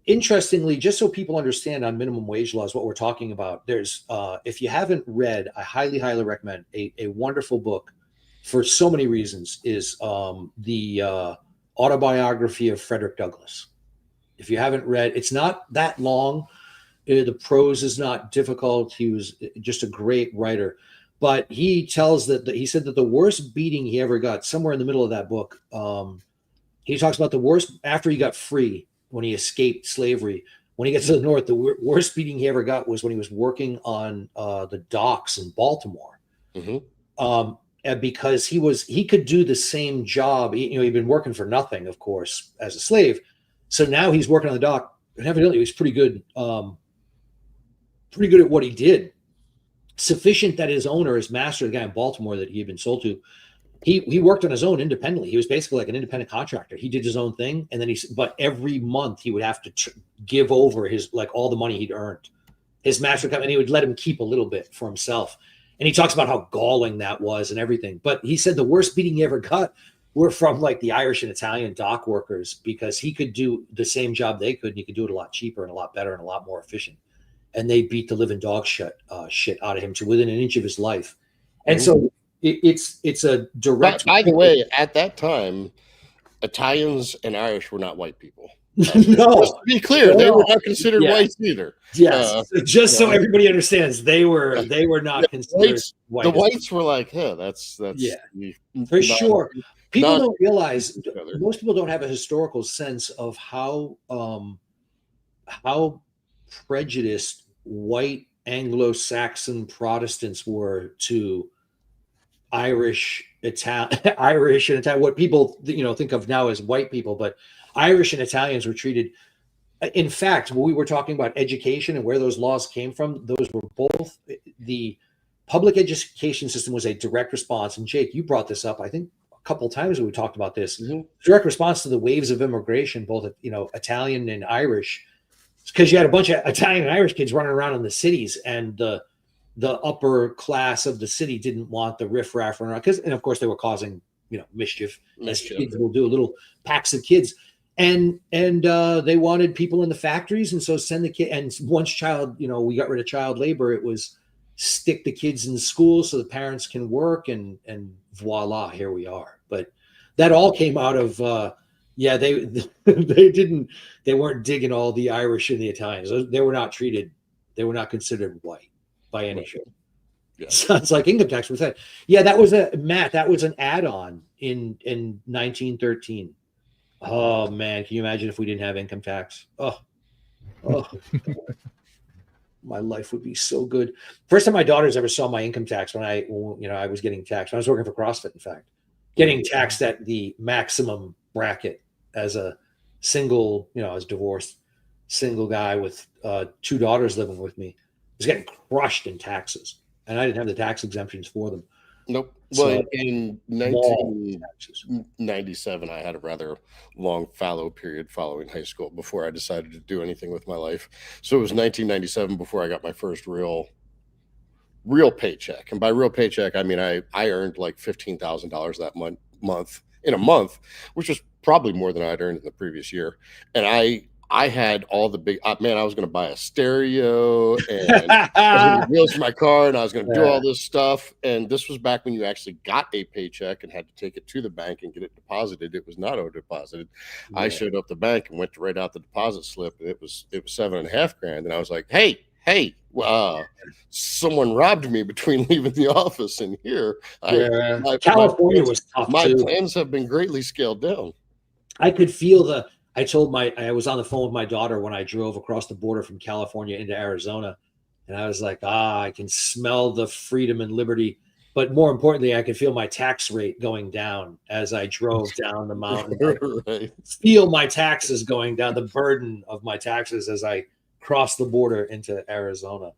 interestingly, just so people understand on minimum wage laws, what we're talking about, there's, if you haven't read, I highly, highly recommend a wonderful book for so many reasons is the autobiography of Frederick Douglass. If you haven't read, it's not that long. The prose is not difficult. He was just a great writer, but he tells he said that the worst beating he ever got, somewhere in the middle of that book, he talks about the worst after he got free, when he escaped slavery. When he gets to the north, the worst beating he ever got was when he was working on the docks in Baltimore. Because he could do the same job. He'd been working for nothing, of course, as a slave. So now he's working on the dock, and evidently he was pretty good at what he did. Sufficient that his master, the guy in Baltimore that he had been sold to, he worked on his own independently. He was basically like an independent contractor. He did his own thing, and then but every month he would have to give over his all the money he'd earned. His master would come and he would let him keep a little bit for himself. And he talks about how galling that was and everything. But he said the worst beating he ever got were from like the Irish and Italian dock workers, because he could do the same job they could, and he could do it a lot cheaper and a lot better and a lot more efficient. And they beat the living dog shit out of him to within an inch of his life. And so it's a direct. By the way, at that time, Italians and Irish were not white people. No, just to be clear, they were not considered whites either. Yes, just so everybody understands, they were not considered white. The whites were like, that's for sure. People don't realize. Most people don't have a historical sense of how prejudiced white Anglo-Saxon Protestants were to Irish, Irish and Italian. What people think of now as white people, but Irish and Italians were treated. In fact, when we were talking about education and where those laws came from, those were both the public education system was a direct response. And Jake, you brought this up, I think, a couple of times when we talked about this. Direct response to the waves of immigration, both Italian and Irish, because you had a bunch of Italian and Irish kids running around in the cities, and the upper class of the city didn't want the riffraff running around, and of course they were causing mischief, as kids will do, little packs of kids. And they wanted people in the factories, and so send the kid. And once we got rid of child labor, it was stick the kids in school so the parents can work, and voila, here we are. But that all came out of they weren't digging all the Irish and the Italians. They were not considered white by any shape. Yeah. Sounds like income tax was that. Yeah, that was an add-on in 1913. Oh man, can you imagine if we didn't have income tax? Oh, my life would be so good. First time my daughters ever saw my income tax when I was getting taxed. When I was working for CrossFit, in fact, getting taxed at the maximum bracket as a single, I was divorced, single guy with 2 daughters living with me. I was getting crushed in taxes, and I didn't have the tax exemptions for them. Nope. Well, in 1997, I had a rather long fallow period following high school before I decided to do anything with my life. So it was 1997 before I got my first real paycheck. And by real paycheck, I mean I earned like $15,000 that month in a month, which was probably more than I'd earned in the previous year. And I had all the big, I was going to buy a stereo, and I was going to wheels for my car, and I was going to do all this stuff. And this was back when you actually got a paycheck and had to take it to the bank and get it deposited. It was not auto-deposited. Yeah. I showed up the bank and went to write out the deposit slip, and it was $7.5 grand. And I was like, hey, someone robbed me between leaving the office and here. California was tough. My plans have been greatly scaled down. I could feel I was on the phone with my daughter when I drove across the border from California into Arizona. And I was like, I can smell the freedom and liberty. but more importantly, I could feel my tax rate going down as I drove down the mountain. I Right. feel my taxes going down, the burden of my taxes as I cross the border into Arizona.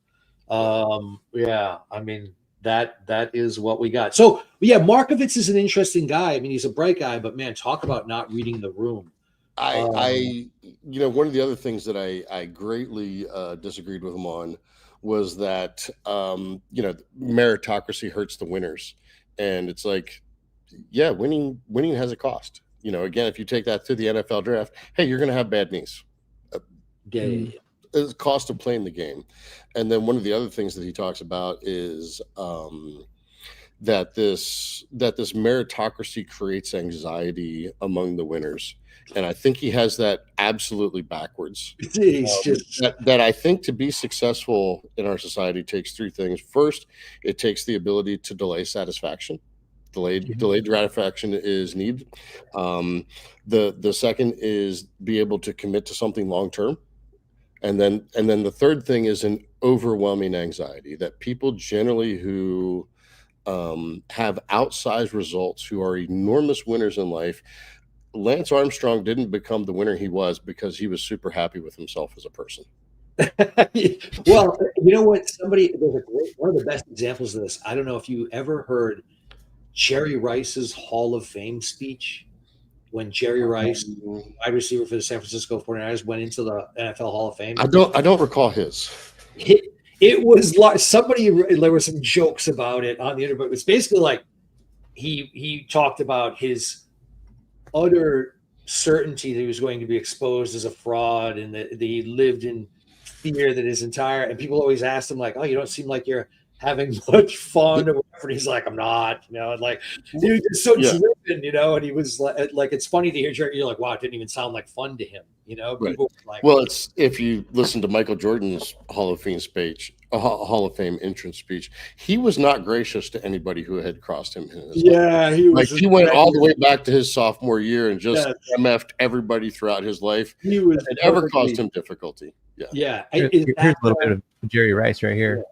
Yeah, I mean, that is what we got. So yeah, Markovitz is an interesting guy. I mean, he's a bright guy, but man, talk about not reading the room. One of the other things that I greatly disagreed with him on was that meritocracy hurts the winners, and it's like, yeah, winning has a cost. Again, if you take that to the NFL draft, hey, you're going to have bad knees. Yeah. It's the cost of playing the game. And then one of the other things that he talks about is that this meritocracy creates anxiety among the winners. And I think he has that absolutely backwards. He's just That I think to be successful in our society takes three things. First, it takes the ability to delay satisfaction. Delayed gratification is need. The second is be able to commit to something long term. And then the third thing is an overwhelming anxiety that people generally who have outsized results, who are enormous winners in life. Lance Armstrong didn't become the winner he was because he was super happy with himself as a person. Well, you know what? One of the best examples of this. I don't know if you ever heard Jerry Rice's Hall of Fame speech. When Jerry Rice, wide receiver for the San Francisco 49ers, went into the NFL Hall of Fame. I don't recall his. It was like there were some jokes about it on the internet, but it's basically like he talked about his utter certainty that he was going to be exposed as a fraud, and that he lived in fear that his entire, and people always asked him like, oh, you don't seem like you're having much fun or whatever. And he's like, I'm not, and like he was just so driven, and he was like it's funny to hear Jerry, you're like, wow, it didn't even sound like fun to him, Right. People were like, well, it's if you listen to Michael Jordan's Hall of Fame speech, Hall of Fame entrance speech, he was not gracious to anybody who had crossed him in his life. he was he went all the way back to his sophomore year and just MF'd everybody throughout his life. He was it never caused him difficulty. Here's a little bit of Jerry Rice right here.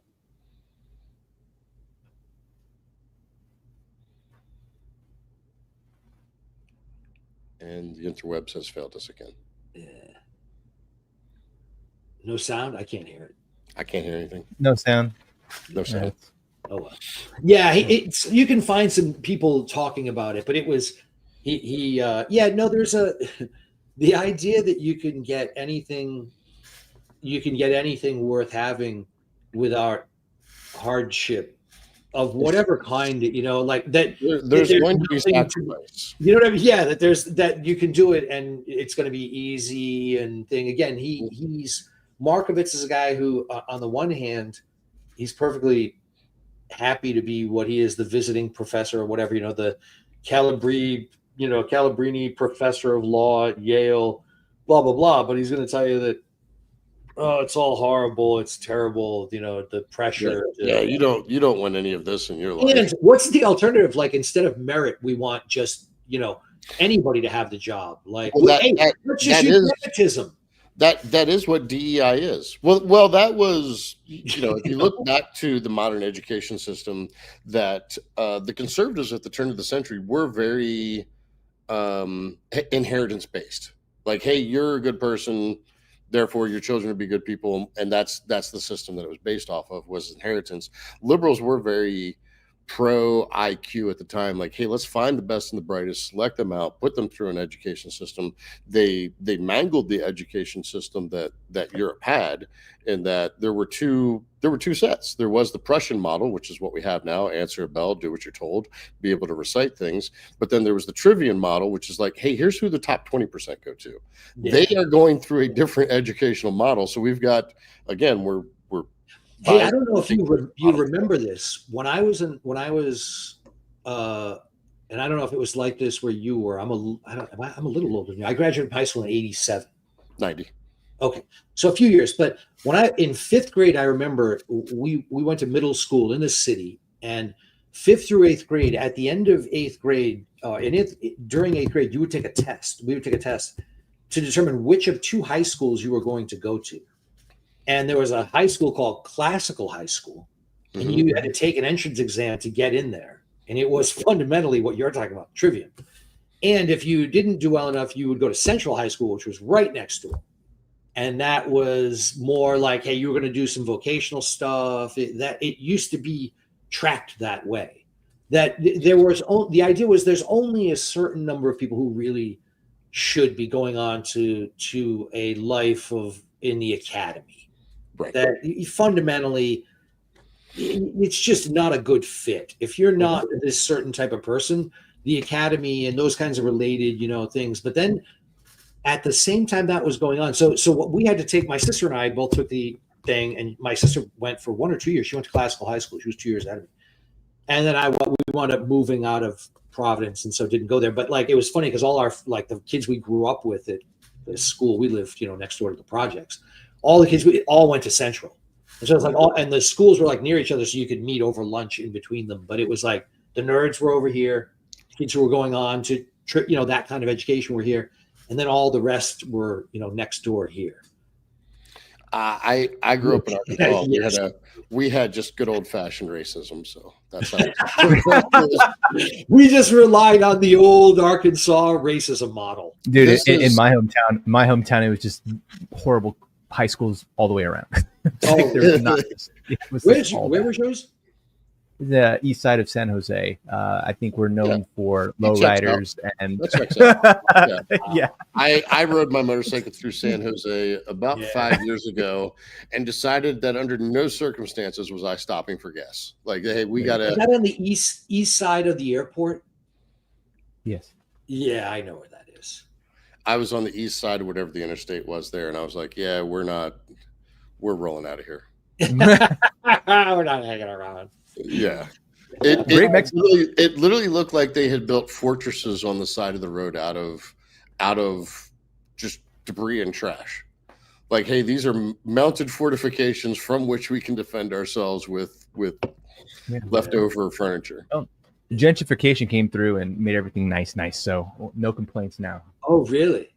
And the interwebs has failed us again. Yeah. No sound? I can't hear it. I can't hear anything. No sound. No sound. Oh well. Yeah, you can find some people talking about it, but it was there's the idea that you can get anything worth having without hardship of whatever kind, like that. There's going to be sacrifice. You know what I mean? Yeah, that you can do it and it's going to be easy and thing. Again, he's Markovitz is a guy who, on the one hand, he's perfectly happy to be what he is, the visiting professor or whatever, the Calabrini professor of law at Yale, blah blah blah. But he's going to tell you that, oh, it's all horrible, it's terrible, the pressure. You don't want any of this in your life. And what's the alternative? Like, instead of merit, we want just anybody to have the job. Like, let's just use nepotism. That is what DEI is. Well, that was, if you look back to the modern education system, that the conservatives at the turn of the century were very inheritance based. Like, hey, you're a good person, therefore your children would be good people, and that's the system that it was based off of, was inheritance. Liberals were very pro IQ at the time, like, hey, let's find the best and the brightest, select them out, put them through an education system. They mangled the education system that Europe had, in that there were two sets. There was the Prussian model, which is what we have now: answer a bell, do what you're told, be able to recite things. But then there was the Trivian model, which is like, hey, here's who the top 20% go to. They are going through a different educational model. So we've got, again, we're Hey, I don't know if you remember this. When I was, and I don't know if it was like this where you were. I'm a little older than you. I graduated from high school in 87. 90. Okay, so a few years. But in fifth grade, I remember we went to middle school in the city, and fifth through eighth grade. At the end of eighth grade, during eighth grade, you would take a test. We would take a test to determine which of two high schools you were going to go to. And there was a high school called Classical High School, and you had to take an entrance exam to get in there. And it was fundamentally what you're talking about, trivium. And if you didn't do well enough, you would go to Central High School, which was right next door. And that was more like, hey, you were going to do some vocational stuff. It used to be tracked that way. That there was the idea was there's only a certain number of people who really should be going on to a life in the academy. Right. That fundamentally, it's just not a good fit. If you're not this certain type of person, the academy and those kinds of related, things. But then at the same time that was going on, so what we had to take, my sister and I both took the thing, and my sister went for 1 or 2 years. She went to classical high school. She was 2 years ahead of me. And then we wound up moving out of Providence, and so didn't go there. But like, it was funny because all our, like, the kids we grew up with at the school, we lived, next door to the projects. All the kids, we all went to Central. And so it was like, and the schools were like near each other, so you could meet over lunch in between them. But it was like the nerds were over here, kids who were going on to, that kind of education were here. And then all the rest were, next door here. I grew up in Arkansas. We had just good old fashioned racism. So that's how we just relied on the old Arkansas racism model. Dude, in my hometown, it was just horrible high schools all the way around. Where was yours? The east side of San Jose. I think we're known for lowriders and yeah. I rode my motorcycle through San Jose about 5 years ago and decided that under no circumstances was I stopping for gas. Like, hey, we got to. Is that on the east side of the airport? Yes. Yeah, I know where that is. I was on the east side of whatever the interstate was there, and I was like, yeah, we're rolling out of here. We're not hanging around. Yeah. It literally looked like they had built fortresses on the side of the road out of just debris and trash. Like, hey, these are mounted fortifications from which we can defend ourselves with leftover furniture. Oh, gentrification came through and made everything nice. So no complaints now. Oh, really?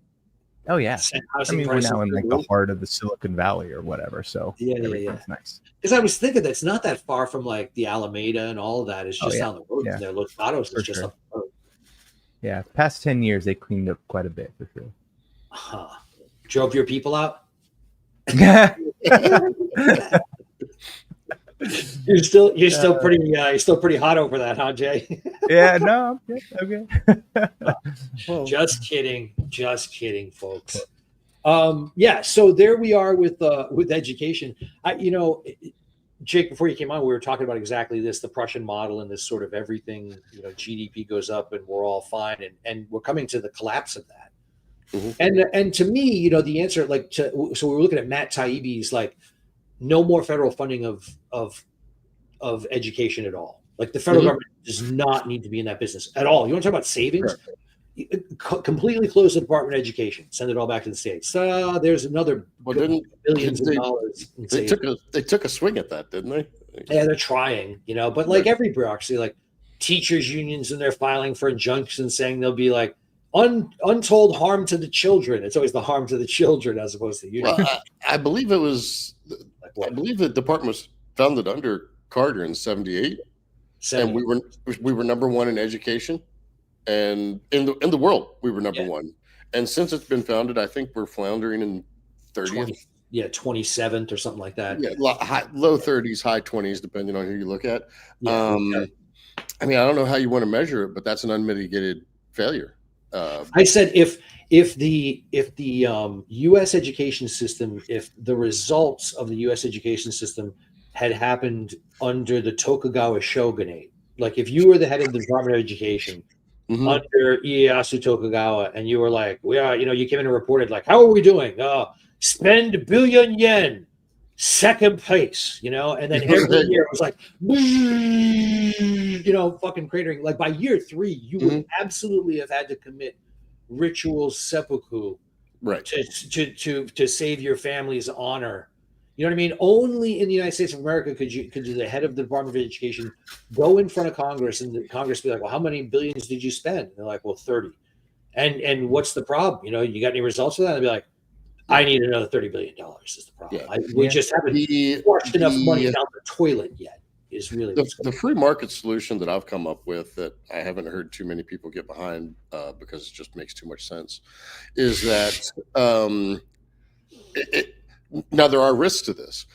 Oh yeah. I mean, we're now in like the heart of the Silicon Valley or whatever. So everything's nice. Because I was thinking that's not that far from like the Alameda and all of that. It's just down the road. Yeah. There, Los Gatos is just up the road. Yeah, past 10 years they cleaned up quite a bit for sure. Drove your people out? You're still pretty hot over that, huh, Jay? Yeah, no, okay. Just kidding, folks. So there we are with education. Jake, before you came on, we were talking about exactly this, the Prussian model, and this sort of everything, GDP goes up and we're all fine, and we're coming to the collapse of that. Mm-hmm. And to me, the answer, so we were looking at Matt Taibbi's no more federal funding of education at all. Like, the federal government does not need to be in that business at all. You want to talk about savings? Sure. Completely close the Department of Education. Send it all back to the states. There's another billions of dollars. They took a swing at that, didn't they? Yeah, they're trying, But like every bureaucracy, like teachers unions, and they're filing for injunctions saying there'll be like untold harm to the children. It's always the harm to the children as opposed to unions. Well, I believe it was. I believe the department was founded under Carter in '78, and we were number one in education, and in the world we were number one. And since it's been founded, I think we're floundering in 30th. 27th or something like that. Yeah, low 30s, high 20s, depending on who you look at. I mean, I don't know how you want to measure it, but that's an unmitigated failure. I said if the U.S. education system, if the results of the U.S. education system had happened under the Tokugawa shogunate, like if you were the head of the Department of Education under Ieyasu Tokugawa, and you were like, you came in and reported like, how are we doing? Spend 1 billion yen, second place, and then every year it was like, fucking cratering. Like by year 3, you would absolutely have had to commit ritual seppuku, right, to save your family's honor. You know what I mean? Only in the United States of America could the head of the Department of Education go in front of Congress, and the Congress be like, well, how many billions did you spend? And they're like, well, 30. And what's the problem? You got any results for that? They'd be like, I need another $30 billion is the problem. We just haven't flushed enough money down the toilet yet. is really the free market solution that I've come up with that I haven't heard too many people get behind because it just makes too much sense is that now there are risks to this.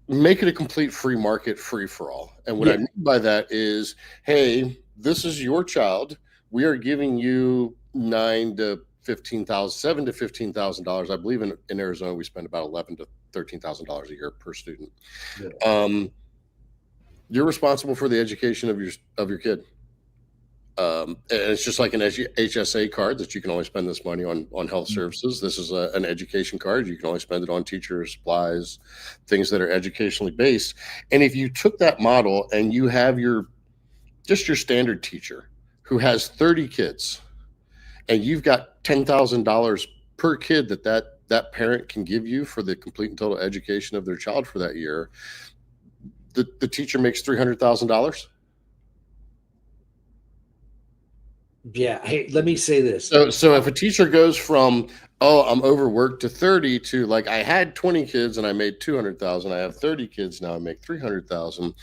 Make it a complete free market, free for all. And what I mean by that is, hey, this is your child. We are giving you $7,000 to $15,000. I believe in Arizona we spend about $11,000 to $13,000 a year per student. You're responsible for the education of your kid. And it's just like an HSA card that you can only spend this money on health services. This is an education card. You can only spend it on teacher supplies, things that are educationally based. And if you took that model and you have your standard teacher who has 30 kids and you've got $10,000 per kid that parent can give you for the complete and total education of their child for that year, the teacher makes $300,000. Yeah. Hey, let me say this. So if a teacher goes from, I'm overworked to 30 to like, I had 20 kids and I made 200,000. I have 30 kids now, I make 300,000.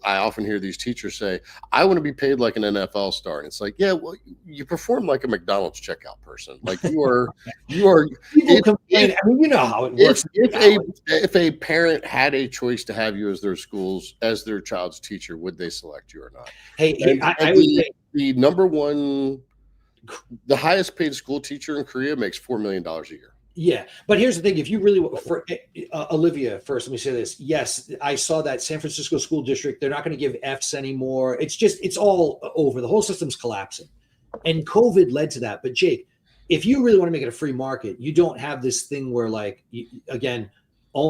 I often hear these teachers say, I want to be paid like an NFL star. And it's like, yeah, well, you perform like a McDonald's checkout person. Like you are. People complain. I mean, you know how it works. If a parent had a choice to have you as their child's teacher, would they select you or not? Hey, I would say the number one, the highest paid school teacher in Korea makes $4 million a year. Yeah, but here's the thing: if you really, for Olivia, first, let me say this. Yes, I saw that San Francisco school district. They're not going to give Fs anymore. It's all over. The whole system's collapsing, and COVID led to that. But Jake, if you really want to make it a free market, you don't have this thing where, like,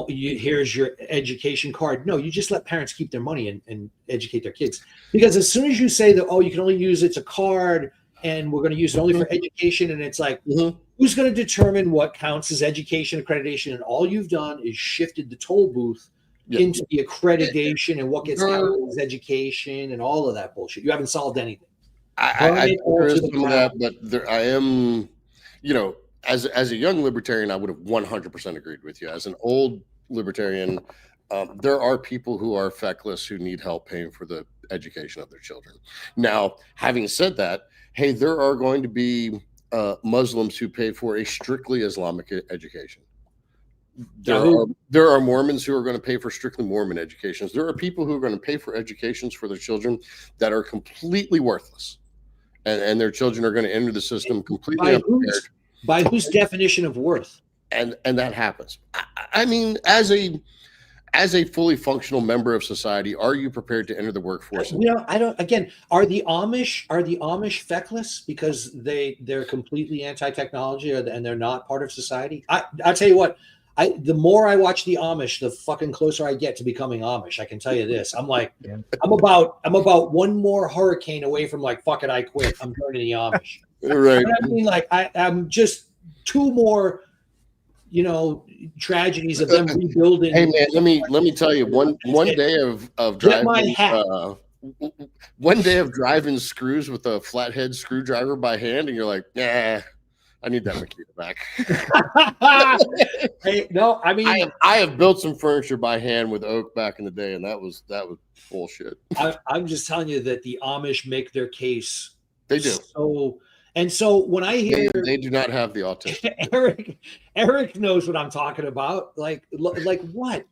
here's your education card. No, you just let parents keep their money and educate their kids. Because as soon as you say that, you can only use it's a card and we're going to use it only for education, and it's like, who's going to determine what counts as education accreditation? And all you've done is shifted the toll booth into the accreditation and what gets counted as education and all of that bullshit. You haven't solved anything. I think there is some of that, but I am, as a young libertarian, I would have 100% agreed with you. As an old libertarian, there are people who are feckless who need help paying for the education of their children. Now, having said that, hey, there are going to be Muslims who pay for a strictly Islamic education. There are Mormons who are going to pay for strictly Mormon educations. There are people who are going to pay for educations for their children that are completely worthless, and their children are going to enter the system completely unprepared. By whose definition of worth? And that happens. I mean, as a fully functional member of society, are you prepared to enter the workforce? I don't. Again, are the Amish feckless because they're completely anti-technology and they're not part of society? I'll tell you what. The more I watch the Amish, the fucking closer I get to becoming Amish. I can tell you this. I'm like, I'm about one more hurricane away from like, fuck it, I quit. I'm joining the Amish. Right. I mean, like, I'm just two more, tragedies of them rebuilding. Hey man, let me tell you, one day of driving, one day of driving screws with a flathead screwdriver by hand, and you're like, nah, I need that Makita back. Hey, no, I mean, I have built some furniture by hand with oak back in the day, and that was bullshit. I'm just telling you that the Amish make their case. They do. So when I hear they do not have the autism. Eric knows what I'm talking about. Like what?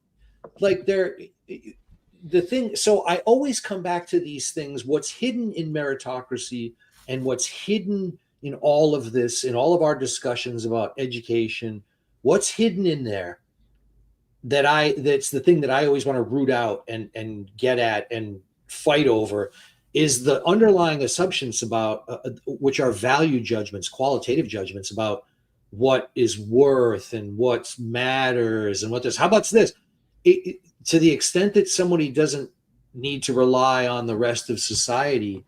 Like the thing. So I always come back to these things. What's hidden in meritocracy and what's hidden in all of this, in all of our discussions about education, what's hidden in there that's the thing that I always want to root out and get at and fight over is the underlying assumptions about which are value judgments, qualitative judgments about what is worth and what matters and what this. How about this? To the extent that somebody doesn't need to rely on the rest of society,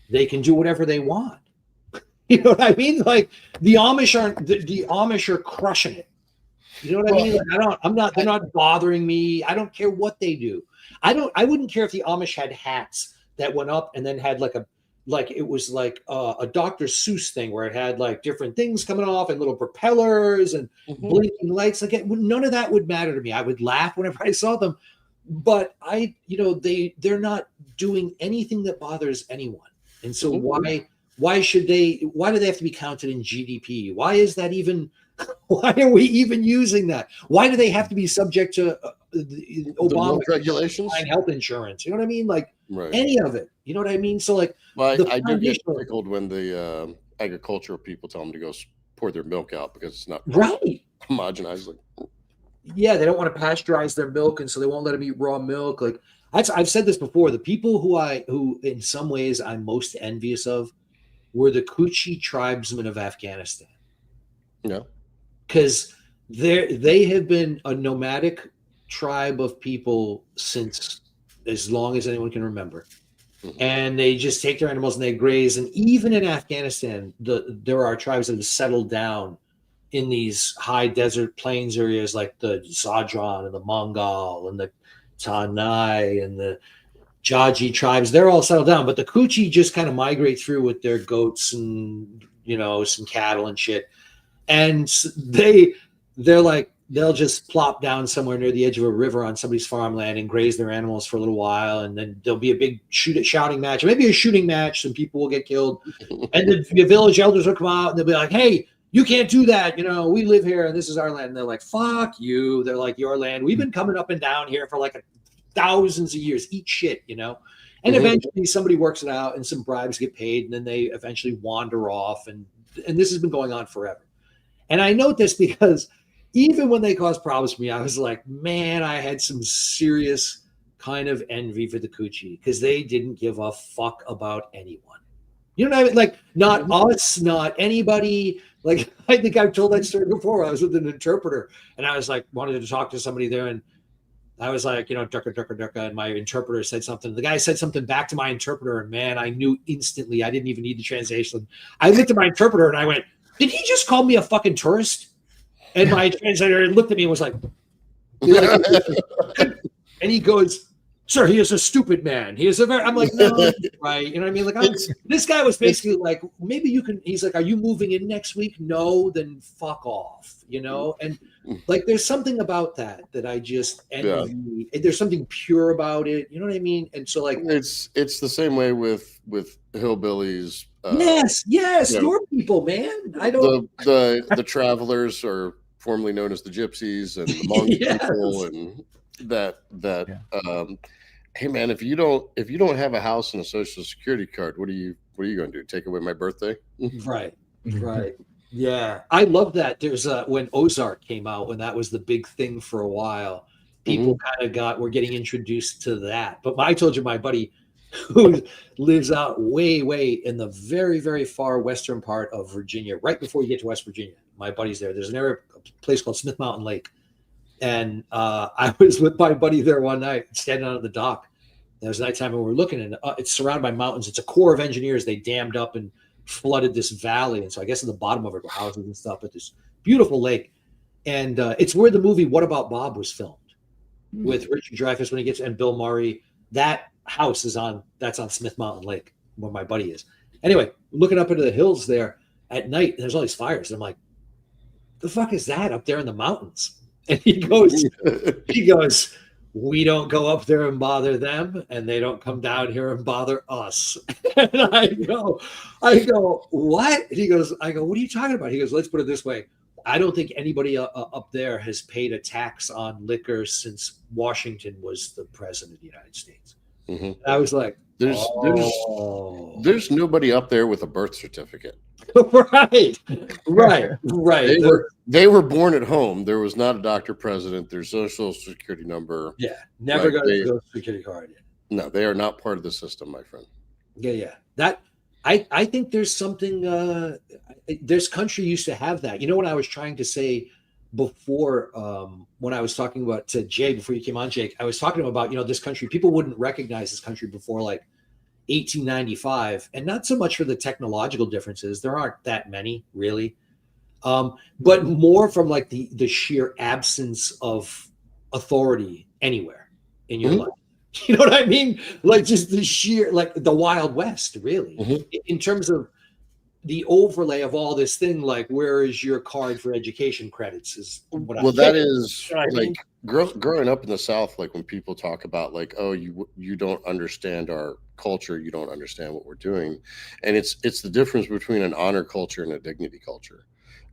they can do whatever they want. You know what I mean? Like the Amish are crushing it. You know what I mean? Like they're not bothering me. I don't care what they do. I wouldn't care if the Amish had hats that went up and then had it was like a Dr. Seuss thing where it had like different things coming off and little propellers and blinking lights. Like none of that would matter to me. I would laugh whenever I saw them. but they're not doing anything that bothers anyone. And so why do they have to be counted in GDP? Why is that even? Why are we even using that? Why do they have to be subject to Obama regulations, health insurance? You know what I mean? Like right. Any of it. You know what I mean? So like, well, I do get tickled when the agricultural people tell them to go pour their milk out because it's not right homogenized. Like, yeah, they don't want to pasteurize their milk, and so they won't let them eat raw milk. Like I've said this before. The people who in some ways I'm most envious of were the Kuchi tribesmen of Afghanistan. Yeah. Because they have been a nomadic tribe of people since as long as anyone can remember. And they just take their animals and they graze. And even in Afghanistan, there are tribes that have settled down in these high desert plains areas like the Zadran and the Mongol and the Tanai and the Jaji tribes. They're all settled down, but the Kuchi just kind of migrate through with their goats and some cattle and shit. And they're like, they'll just plop down somewhere near the edge of a river on somebody's farmland and graze their animals for a little while. And then there'll be a big shouting match, maybe a shooting match. Some people will get killed. And the village elders will come out and they'll be like, hey, you can't do that. We live here and this is our land. And they're like, fuck you. They're like, your land. We've been coming up and down here for like thousands of years. Eat shit, And eventually somebody works it out and some bribes get paid. And then they eventually wander off. And this has been going on forever. And I note this because even when they caused problems for me, I was like, man, I had some serious kind of envy for the Kuchi because they didn't give a fuck about anyone. You know what I mean? Like, not us, not anybody. Like, I think I've told that story before. I was with an interpreter and I was like, wanted to talk to somebody there. And I was like, durka. And my interpreter said something. The guy said something back to my interpreter. And man, I knew instantly. I didn't even need the translation. I looked at my interpreter and I went, did he just call me a fucking tourist? And my translator looked at me and was like, and he goes, sir, he is a stupid man. He is I'm like, no, right. You know what I mean? Like, this guy was basically like, maybe you can, he's like, are you moving in next week? No, then fuck off, And like, there's something about that I just envy. Yeah. There's something pure about it. You know what I mean? And so like, it's the same way with hillbillies. Yes, your people, man. I don't. The travelers are formerly known as the gypsies and the Mongol people, and that. Hey, man, if you don't have a house and a social security card, what are you going to do? Take away my birthday? Right. Yeah, I love that. There's when Ozark came out, when that was the big thing for a while, people kind of were getting introduced to that. But I told you, my buddy, who lives out way in the very, very far western part of Virginia, right before you get to West Virginia. My buddy's there. There's a place called Smith Mountain Lake. And I was with my buddy there one night, standing out at the dock. It was nighttime and we were looking, and it's surrounded by mountains. It's a Corps of Engineers. They dammed up and flooded this valley. And so I guess at the bottom of it were houses and stuff, but this beautiful lake. And it's where the movie What About Bob was filmed with Richard Dreyfuss when he gets, and Bill Murray. That house that's on Smith Mountain Lake where my buddy is. Anyway, looking up into the hills there at night, and there's all these fires. And I'm like, the fuck is that up there in the mountains? And he goes, we don't go up there and bother them, and they don't come down here and bother us. And I go, what? And he goes, what are you talking about? He goes, let's put it this way. I don't think anybody up there has paid a tax on liquor since Washington was the president of the United States. I was like, there's nobody up there with a birth certificate. Right. They were born at home. There was not a doctor president. There's no social security number. Yeah, never got a social security card yet. No, they are not part of the system, my friend. Yeah. That I think there's something. This country used to have that. When I was trying to say before, when I was talking about to Jay before you came on, Jake, I was talking about this country. People wouldn't recognize this country before like 1895, and not so much for the technological differences. There aren't that many really, but more from like the sheer absence of authority anywhere in your life. You know what I mean? Like just the sheer, like the Wild West, really, in terms of the overlay of all this thing. Like, where is your card for education credits? Is what that is like growing up in the South, like when people talk about like, oh, you don't understand our culture, you don't understand what we're doing, and it's the difference between an honor culture and a dignity culture.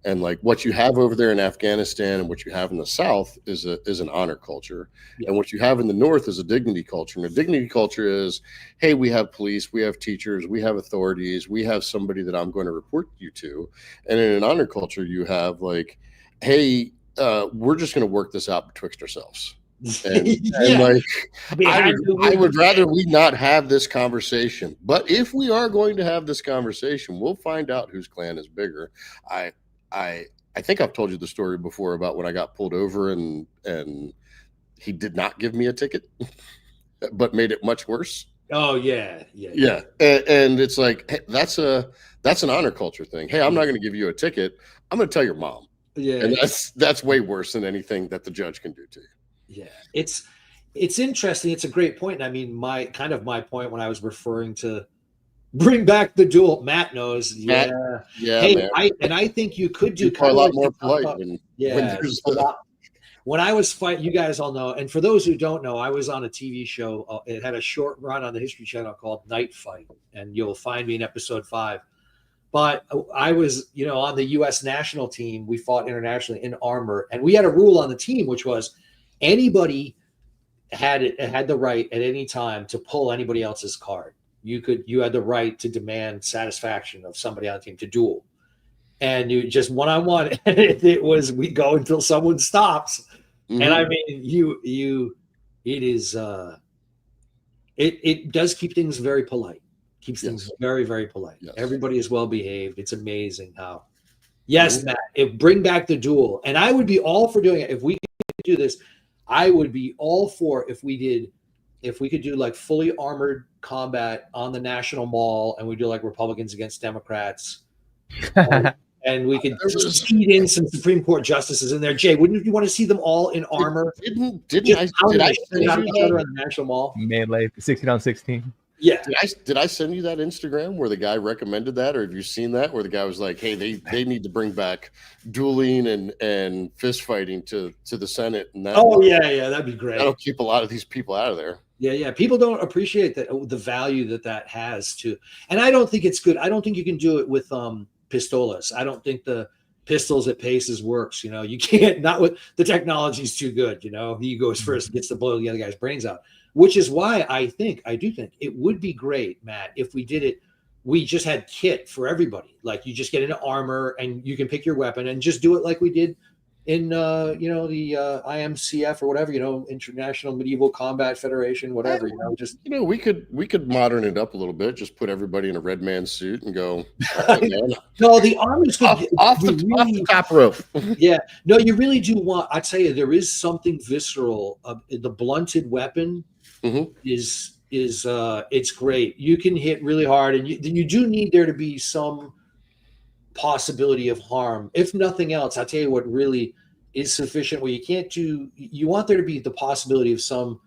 And like what you have over there in Afghanistan and what you have in the South is an honor culture. Yeah. And what you have in the North is a dignity culture. And a dignity culture is, hey, we have police, we have teachers, we have authorities, we have somebody that I'm going to report you to. And in an honor culture, you have like, hey, we're just going to work this out betwixt ourselves. And like, I would rather we not have this conversation. But if we are going to have this conversation, we'll find out whose clan is bigger. I think I've told you the story before about when I got pulled over and he did not give me a ticket, but made it much worse. Oh yeah. And it's like, hey, that's an honor culture thing. Hey, I'm not going to give you a ticket. I'm going to tell your mom. Yeah, and that's way worse than anything that the judge can do to you. Yeah, it's interesting. It's a great point. I mean, my point when I was referring to bring back the duel. Matt knows. Yeah. Hey, man. I think you could do kind of a lot more polite. When I was fighting, you guys all know. And for those who don't know, I was on a TV show. It had a short run on the History Channel called Night Fight, and you'll find me in episode 5. But I was, on the U.S. national team. We fought internationally in armor, and we had a rule on the team, which was anybody had the right at any time to pull anybody else's card. You had the right to demand satisfaction of somebody on the team to duel, and you just one-on-one. And it was we go until someone stops. Mm-hmm. And I mean, it does keep things very polite. Keeps things very, very polite. Yes. Everybody is well behaved. It's amazing how. Yes, Matt. Bring back the duel, and I would be all for doing it if we could do this. I would be all for if we could do like fully armored combat on the National Mall, and we do like Republicans against Democrats, and we could feed in some Supreme Court justices in there. Jay, wouldn't you want to see them all in armor? Did I send you that on the National Mall? Melee 16-on-16. Yeah. Did I send you that Instagram where the guy recommended that, or have you seen that where the guy was like, hey, they need to bring back dueling and fist fighting to the Senate? And that'd be great. That'll keep a lot of these people out of there. Yeah. People don't appreciate the value that has to, and I don't think it's good. I don't think you can do it with pistolas. I don't think the pistols at Paces works. You can't, not with the technology's too good. He goes first, gets to blow the other guy's brains out. Which is why I do think it would be great, Matt, if we did it. We just had kit for everybody. Like you just get into armor and you can pick your weapon and just do it like we did in the IMCF or whatever, International Medieval Combat Federation, whatever. We could modern it up a little bit. Just put everybody in a red man suit and go. No, the army's off the top rope. Yeah, no, you really do want. I tell you, there is something visceral. The blunted weapon. Mm-hmm. is it's great. You can hit really hard, and you do need there to be some possibility of harm. If nothing else, I'll tell you what really is sufficient where you want there to be the possibility of some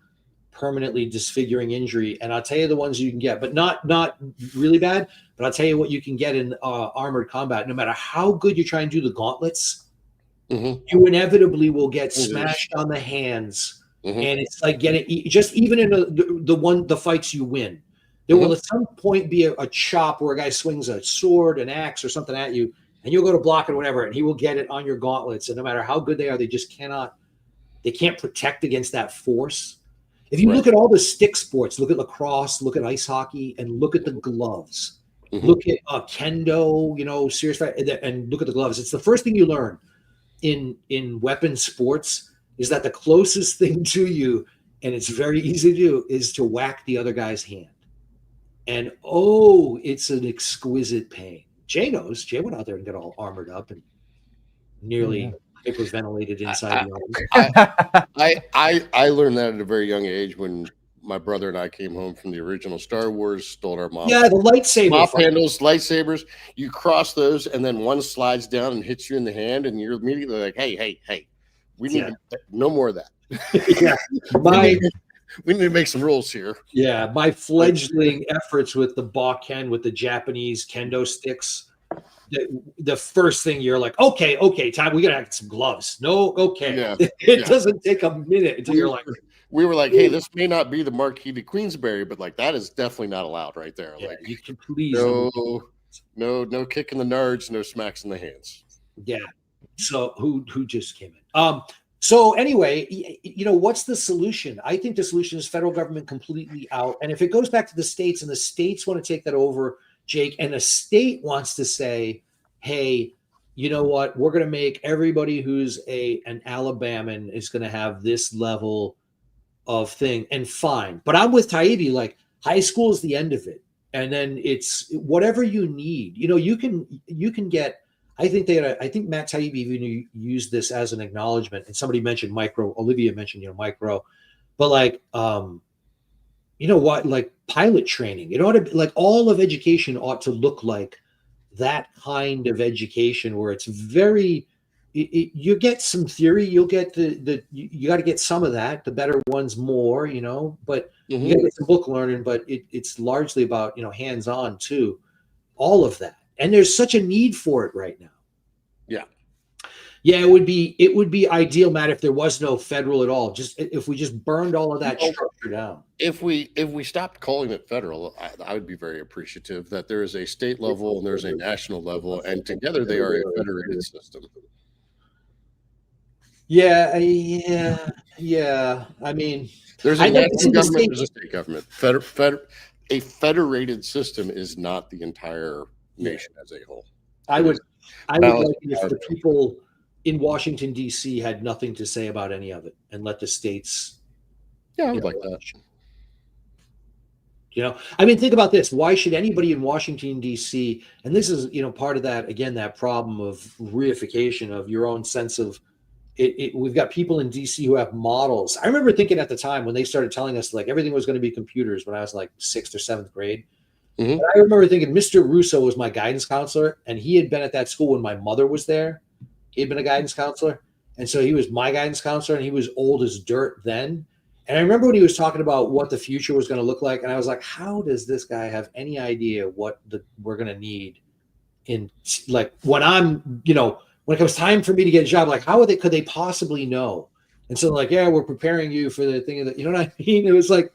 permanently disfiguring injury. And I'll tell you the ones you can get, but not really bad, but I'll tell you what you can get in armored combat. No matter how good you try and do the gauntlets, mm-hmm. you inevitably will get smashed on the hands. Mm-hmm. And it's like just even in the fights you win, there will at some point be a chop where a guy swings a sword, an axe, or something at you, and you'll go to block it or whatever, and he will get it on your gauntlets. And no matter how good they are, they can't protect against that force. If you look at all the stick sports, look at lacrosse, look at ice hockey, and look at the gloves. Mm-hmm. Look at kendo, serious fight, and look at the gloves. It's the first thing you learn in weapon sports. Is that the closest thing to you, and it's very easy to do, is to whack the other guy's hand. And it's an exquisite pain. Jay knows. Jay went out there and got all armored up and nearly hyperventilated inside the army. I learned that at a very young age when my brother and I came home from the original Star Wars, stole our mom. Yeah, the lightsaber. Mop handles, lightsabers. You cross those, and then one slides down and hits you in the hand, and you're immediately like, hey. We need no more of that. Yeah, we need to make some rules here. Yeah, my fledgling efforts with the Bakken, with the Japanese kendo sticks, the first thing you're like, okay, time, we gotta have some gloves. No, okay. Yeah. It doesn't take a minute until you're like, we were like, hey, this may not be the Marquis de Queensberry, but like that is definitely not allowed right there. yeah, Like, you can please. no kicking the nards, no smacks in the hands. Yeah. So who just came in? So anyway, what's the solution? I think the solution is federal government completely out. And if it goes back to the states and the states want to take that over, Jake, and the state wants to say, hey, you know what? We're going to make everybody who's an Alabaman is going to have this level of thing, and fine. But I'm with Taibbi, like high school is the end of it. And then it's whatever you need. You can get, I think Matt Taibbi even used this as an acknowledgement, and somebody mentioned micro, Olivia mentioned, micro, but like, like pilot training, it ought to be like all of education ought to look like that kind of education where it's very, you get some theory, you'll get you got to get some of that, the better ones more, but you got to get some book learning, but it's largely about, hands-on too, all of that. And there's such a need for it right now. Yeah, it would be ideal, Matt, if there was no federal at all. Just if we just burned all of that structure down. If we stopped calling it federal, I would be very appreciative that there is a state level and there's a national level, and together they are a federated system. Yeah. I mean, there's a national government, there's a state government. A federated system is not the entire nation as a whole. I would like if the people in Washington, D.C. had nothing to say about any of it and let the states. Yeah, I would like that. I mean, think about this. Why should anybody in Washington, D.C., and this is, part of that, again, that problem of reification of your own sense of it. We've got people in D.C. who have models. I remember thinking at the time when they started telling us like everything was going to be computers when I was like 6th or 7th grade. Mm-hmm. I remember thinking Mr. Russo was my guidance counselor, and he had been at that school when my mother was there. He had been a guidance counselor. And so he was my guidance counselor, and he was old as dirt then. And I remember when he was talking about what the future was going to look like. And I was like, how does this guy have any idea what we're going to need in like when I'm, when it comes time for me to get a job, like could they possibly know? And so like, yeah, we're preparing you for the thing that, you know what I mean? It was like,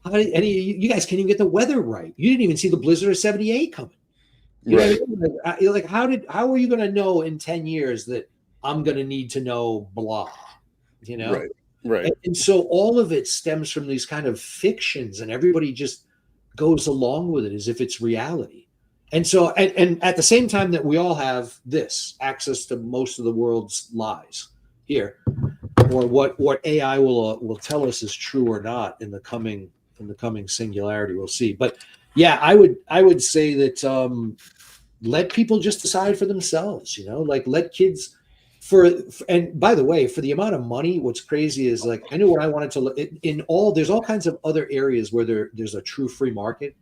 you guys can't even get the weather right. You didn't even see the blizzard of 78 coming. Right. Like how are you going to know in 10 years that I'm going to need to know blah, Right. And so all of it stems from these kind of fictions, and everybody just goes along with it as if it's reality. And so, and at the same time that we all have this access to most of the world's lies here, or what AI will tell us is true or not in the coming singularity, we'll see. But yeah, I would say that let people just decide for themselves, like let kids and by the way, for the amount of money, what's crazy is like, I know what I wanted to look there's all kinds of other areas where there's a true free market.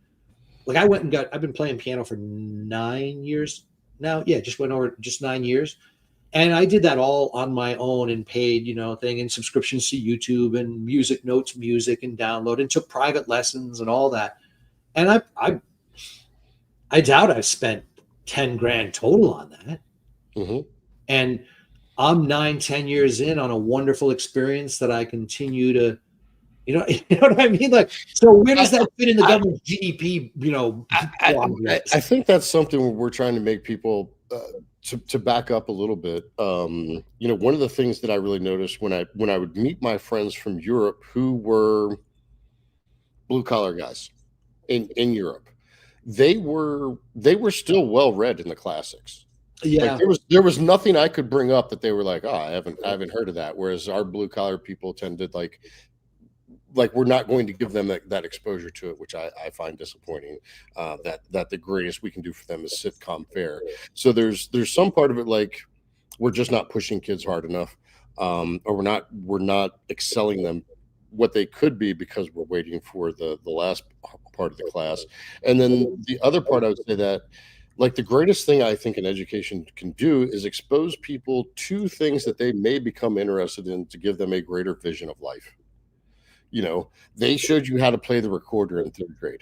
Like I've been playing piano for 9 years now. Yeah. Just went over just 9 years. And I did that all on my own and paid, thing and subscriptions to YouTube and music and download and took private lessons and all that. And I doubt I've spent 10 grand total on that. Mm-hmm. And I'm 9-10 years in on a wonderful experience that I continue to, you know what I mean? Like, so where does that fit in the government's GDP, I think that's something we're trying to make people to back up a little bit. One of the things that I really noticed when I would meet my friends from Europe who were blue collar guys in Europe, they were still well read in the classics. Yeah, like there was nothing I could bring up that they were like, oh, I haven't heard of that. Whereas our blue collar people tended like we're not going to give them that exposure to it, which I find disappointing. That the greatest we can do for them is sitcom fare. So there's some part of it like we're just not pushing kids hard enough, or we're not excelling them what they could be because we're waiting for the last part of the class. And then the other part, I would say that like the greatest thing I think an education can do is expose people to things that they may become interested in to give them a greater vision of life. They showed you how to play the recorder in 3rd grade.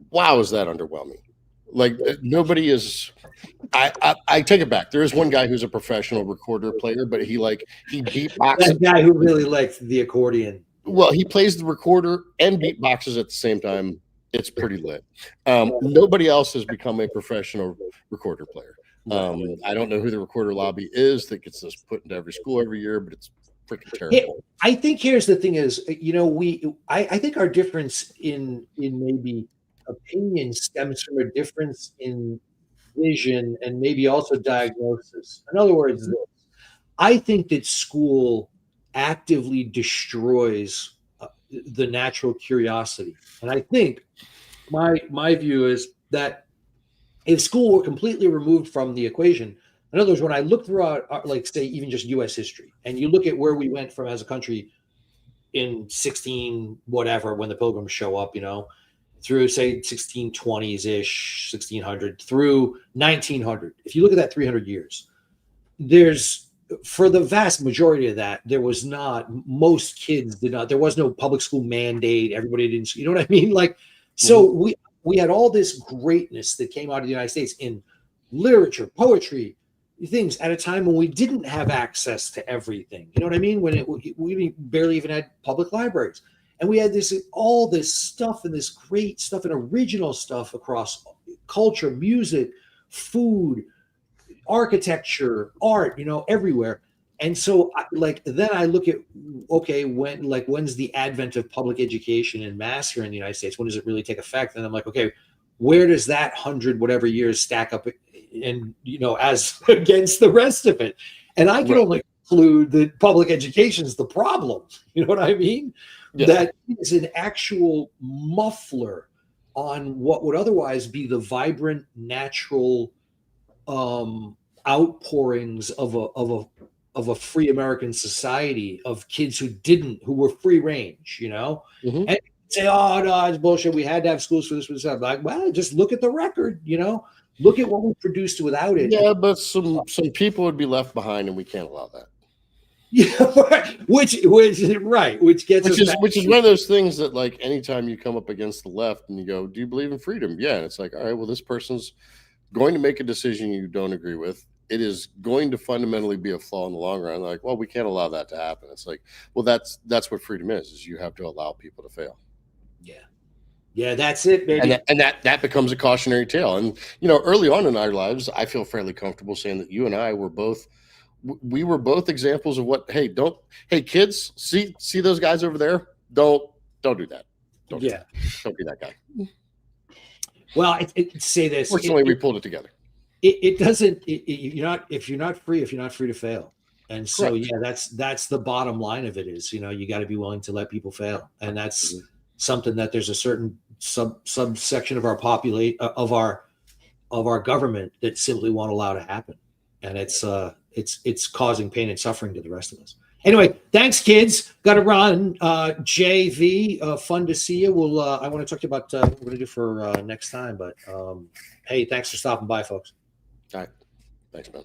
Wow, is that underwhelming? Like nobody is. I take it back. There is one guy who's a professional recorder player, but he beatboxes. That guy who really liked the accordion. Well, he plays the recorder and beatboxes at the same time. It's pretty lit. Nobody else has become a professional recorder player. I don't know who the recorder lobby is that gets this put into every school every year, but it's freaking terrible. I think here's the thing is, I think our difference in maybe opinion stems from a difference in vision and maybe also diagnosis. In other words, I think that school actively destroys the natural curiosity. And I think my view is that if school were completely removed from the equation, in other words, when I look throughout, like say, even just U.S. history, and you look at where we went from as a country in 16 whatever, when the Pilgrims show up, through say 1620s ish, 1600 through 1900. If you look at that 300 years, for the vast majority of that, most kids did not, there was no public school mandate. Everybody didn't, you know what I mean? Like, so we had all this greatness that came out of the United States in literature, poetry, things at a time when we didn't have access to everything. You know what I mean? When we barely even had public libraries. And we had all this stuff and this great stuff and original stuff across culture, music, food, architecture, art, everywhere. And so then I look at, okay, when's the advent of public education and mass here in the United States? When does it really take effect? And I'm like, okay, where does that 100 whatever years stack up and, as against the rest of it? And I can only conclude that public education is the problem. You know what I mean? Yeah. That is an actual muffler on what would otherwise be the vibrant, natural outpourings of a free American society of kids who were free range, and say, oh no, it's bullshit. We had to have schools for this. I'm like, well, just look at the record, look at what we produced without it. Yeah, but some people would be left behind, and we can't allow that. Yeah, which is one of those things that, like, anytime you come up against the left and you go, do you believe in freedom? Yeah. And it's like, all right, well, this person's going to make a decision you don't agree with. It is going to fundamentally be a flaw in the long run. Like, well, we can't allow that to happen. It's like, well, that's what freedom is you have to allow people to fail. Yeah, that's it, baby. And that becomes a cautionary tale. And, early on in our lives, I feel fairly comfortable saying that you and I were both examples of what, hey, kids, see those guys over there? Don't do that. Don't be that guy. Well, say this. Fortunately, we pulled it together. It doesn't. If you're not free to fail, and so correct. Yeah, that's the bottom line of it. Is you got to be willing to let people fail, and that's something that there's a certain subsection of our of our government that simply won't allow to happen, and it's causing pain and suffering to the rest of us. Anyway, thanks, kids. Got to run. JV, fun to see you. I want to talk to you about what we're going to do for next time. But hey, thanks for stopping by, folks. All right. Thanks, man.